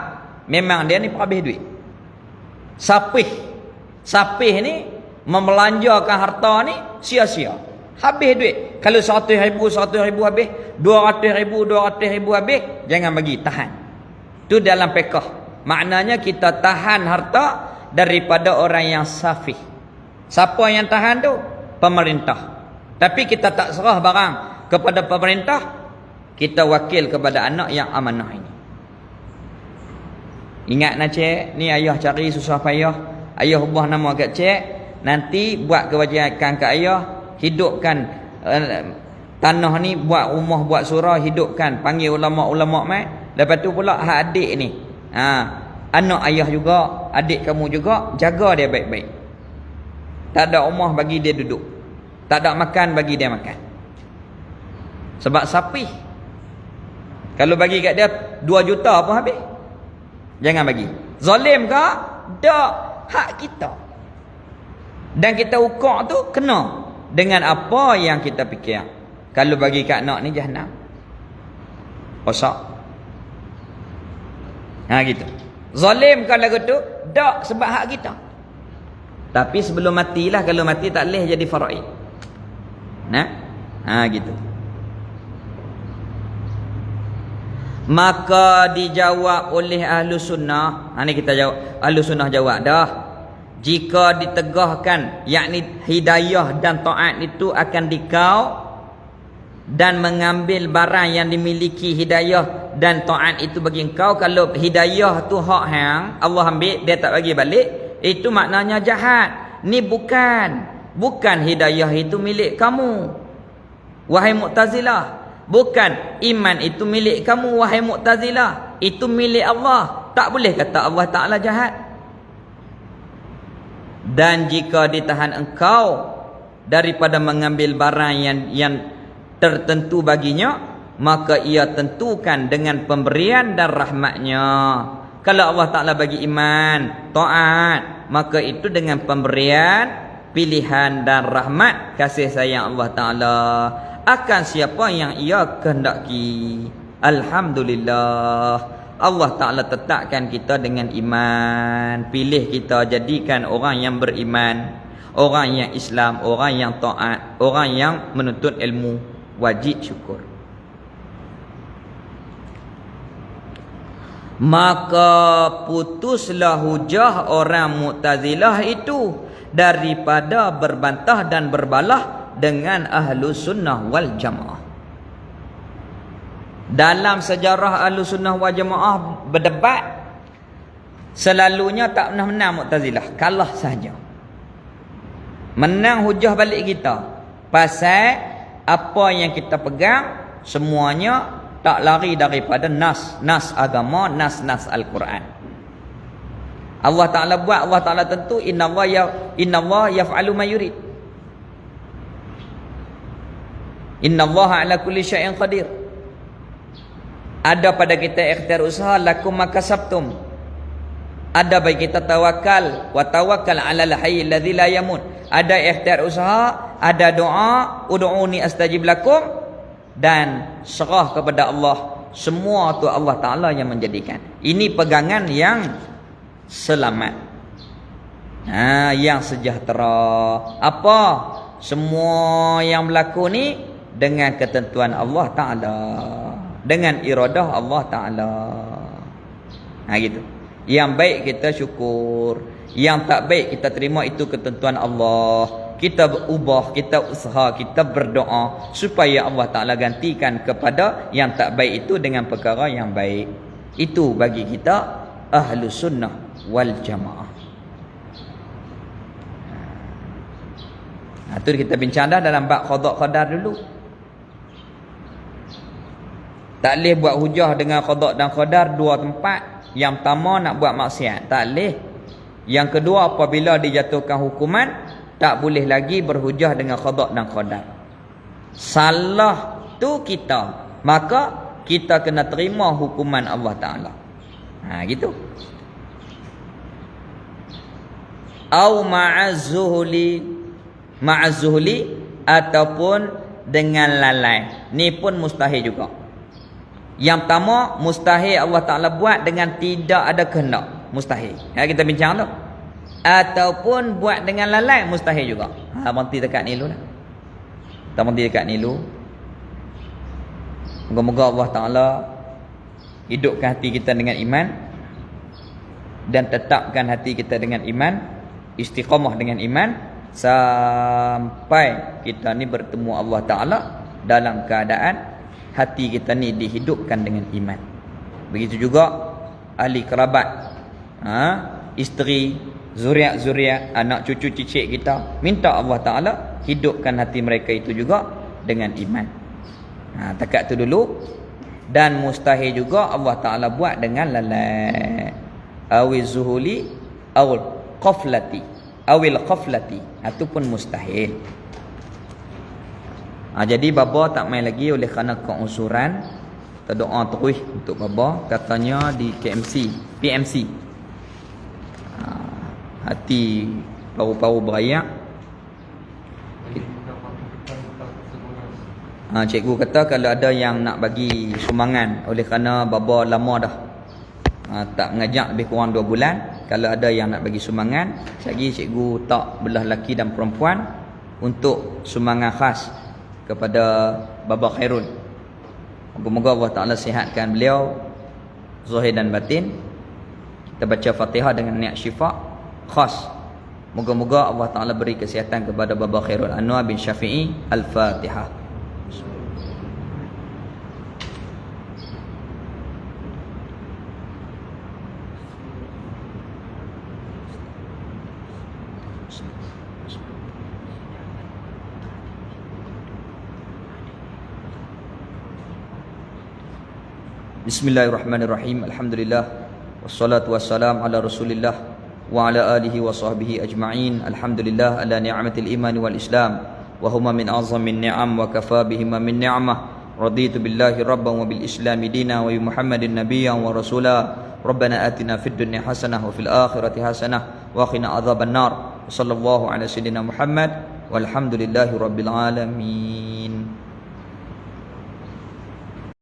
memang dia ni habis duit. Sapih ni membelanjakan harta ni sia-sia. Habis duit. Kalau 100,000 habis, 200,000 habis, jangan bagi, tahan. Tu dalam fiqh. Maknanya kita tahan harta daripada orang yang safih. Siapa yang tahan tu? Pemerintah. Tapi kita tak serah barang kepada pemerintah, kita wakil kepada anak yang amanah ini. Ingat nak cik, ni ayah cari susah payah, ayah ubah nama kat cik, nanti buat kewajiban kat ayah, hidupkan tanah ni, buat rumah, buat surau, hidupkan, panggil ulama-ulama mai. Lepas tu pula hak adik ni, anak ayah juga, adik kamu juga, jaga dia baik-baik. Tak ada rumah bagi dia duduk, tak ada makan bagi dia makan. Sebab sapih. Kalau bagi kat dia 2 juta pun habis, jangan bagi. Zalim ke? Tak. Hak kita. Dan kita ukur tu kena dengan apa yang kita fikir. Kalau bagi kat anak ni jahanam, rosak. Gitu. Zalim ke lagu tu? Tak, sebab hak kita. Tapi sebelum matilah, kalau mati tak boleh jadi faraid. Gitu. Maka dijawab oleh ahlu sunnah. Ni kita jawab. Ahlu sunnah jawab dah. Jika ditegahkan, yakni hidayah dan taat itu akan dikau, dan mengambil barang yang dimiliki hidayah dan taat itu bagi engkau. Kalau hidayah tu hak hang Allah ambil, dia tak bagi balik, itu maknanya jahat. Ni bukan hidayah itu milik kamu, wahai Mu'tazilah. Bukan iman itu milik kamu, wahai Mu'tazilah. Itu milik Allah. Tak boleh kata Allah Ta'ala jahat. Dan jika ditahan engkau daripada mengambil barang yang tertentu baginya, maka ia tentukan dengan pemberian dan rahmatnya. Kalau Allah Ta'ala bagi iman, taat, maka itu dengan pemberian, pilihan dan rahmat, kasih sayang Allah Ta'ala akan siapa yang ia kehendaki. Alhamdulillah, Allah Ta'ala tetapkan kita dengan iman, pilih kita jadikan orang yang beriman, orang yang Islam, orang yang taat, orang yang menuntut ilmu. Wajib syukur. Maka putuslah hujah orang Mu'tazilah itu daripada berbantah dan berbalah dengan ahlu sunnah wal jamaah. Dalam sejarah ahlu sunnah wal jamaah berdebat, selalunya tak pernah menang Mu'tazilah, kalah sahaja. Menang hujah balik kita, pasal apa yang kita pegang semuanya tak lari daripada nas agama, nas Al-Quran. Allah Ta'ala buat, Allah Ta'ala tentu, inna Allah yaf'alu ma yurid. Inna Allah ala kulli syai'in qadir. Ada pada kita ikhtiar usaha, lakum makasabtum. Ada bagi kita tawakal, wa tawakkal 'alal hayyil ladzi la yamut. Ada ikhtiar usaha, ada doa, ud'uni astajib lakum, dan serah kepada Allah. Semua tu Allah Ta'ala yang menjadikan. Ini pegangan yang selamat, yang sejahtera. Apa? Semua yang berlaku ni dengan ketentuan Allah Ta'ala, dengan iradah Allah Ta'ala. Gitu. Yang baik kita syukur, yang tak baik kita terima, itu ketentuan Allah. Kita berubah, kita usaha, kita berdoa supaya Allah Ta'ala gantikan kepada yang tak baik itu dengan perkara yang baik. Itu bagi kita ahlu sunnah wal jamaah. Itu kita bincang dah dalam bab qada qadar dulu. Tak boleh buat hujah dengan qada dan qadar dua tempat. Yang pertama nak buat maksiat, tak boleh. Yang kedua, apabila dijatuhkan hukuman, tak boleh lagi berhujah dengan qada dan qadar. salah tu kita, maka kita kena terima hukuman Allah Ta'ala. Gitu. Au ma'azzuhli ataupun dengan lalai. Ni pun mustahil juga. Yang pertama, mustahil Allah Ta'ala buat dengan tidak ada kehendak. Mustahil. Kita bincang tu. Ataupun buat dengan lalai, mustahil juga. Berhenti dekat ni dulu lah. Kita berhenti dekat ni dulu. Moga-moga Allah Ta'ala hidupkan hati kita dengan iman dan tetapkan hati kita dengan iman, istiqamah dengan iman sampai kita ni bertemu Allah Ta'ala dalam keadaan hati kita ni dihidupkan dengan iman. Begitu juga ahli kerabat, isteri, zuriat-zuriat, anak cucu cicit kita, minta Allah Ta'ala hidupkan hati mereka itu juga dengan iman. Takat tu dulu. Dan mustahil juga Allah Ta'ala buat dengan lalai, awil zuhuli awil qaflati, itu pun mustahil. Jadi baba tak main lagi oleh kerana keuzuran. Kita doa terus untuk baba, katanya di PMC. Hati paru-paru berayak. Cikgu kata kalau ada yang nak bagi sumbangan, oleh kerana baba lama dah tak mengajak lebih kurang 2 bulan. Kalau ada yang nak bagi sumbangan, lagi cikgu tak belah lelaki dan perempuan untuk sumbangan khas kepada Baba Khairul. Moga-moga Allah Ta'ala sihatkan beliau zahir dan batin. Kita baca Fatihah dengan niat syifa khas. Moga-moga Allah Ta'ala beri kesihatan kepada Baba Khairul Anwar bin Syafi'i. Al-Fatihah. Bismillahirrahmanirrahim. Alhamdulillah wassalatu wassalam ala Rasulillah wa ala alihi wa sahbihi ajma'in. Alhamdulillah ala ni'matil iman wal islam wa huma min azamin ni'am wa kafa bihima min ni'mah. Raditu billahi rabban wa bil islami dina wa bi Muhammadin nabiyyan wa rasula. Rabbana atina fid dunya hasanah wa fil akhirati hasanah wa qina adzaban nar. Sallallahu ala sayyidina Muhammad walhamdulillahi rabbil alamin.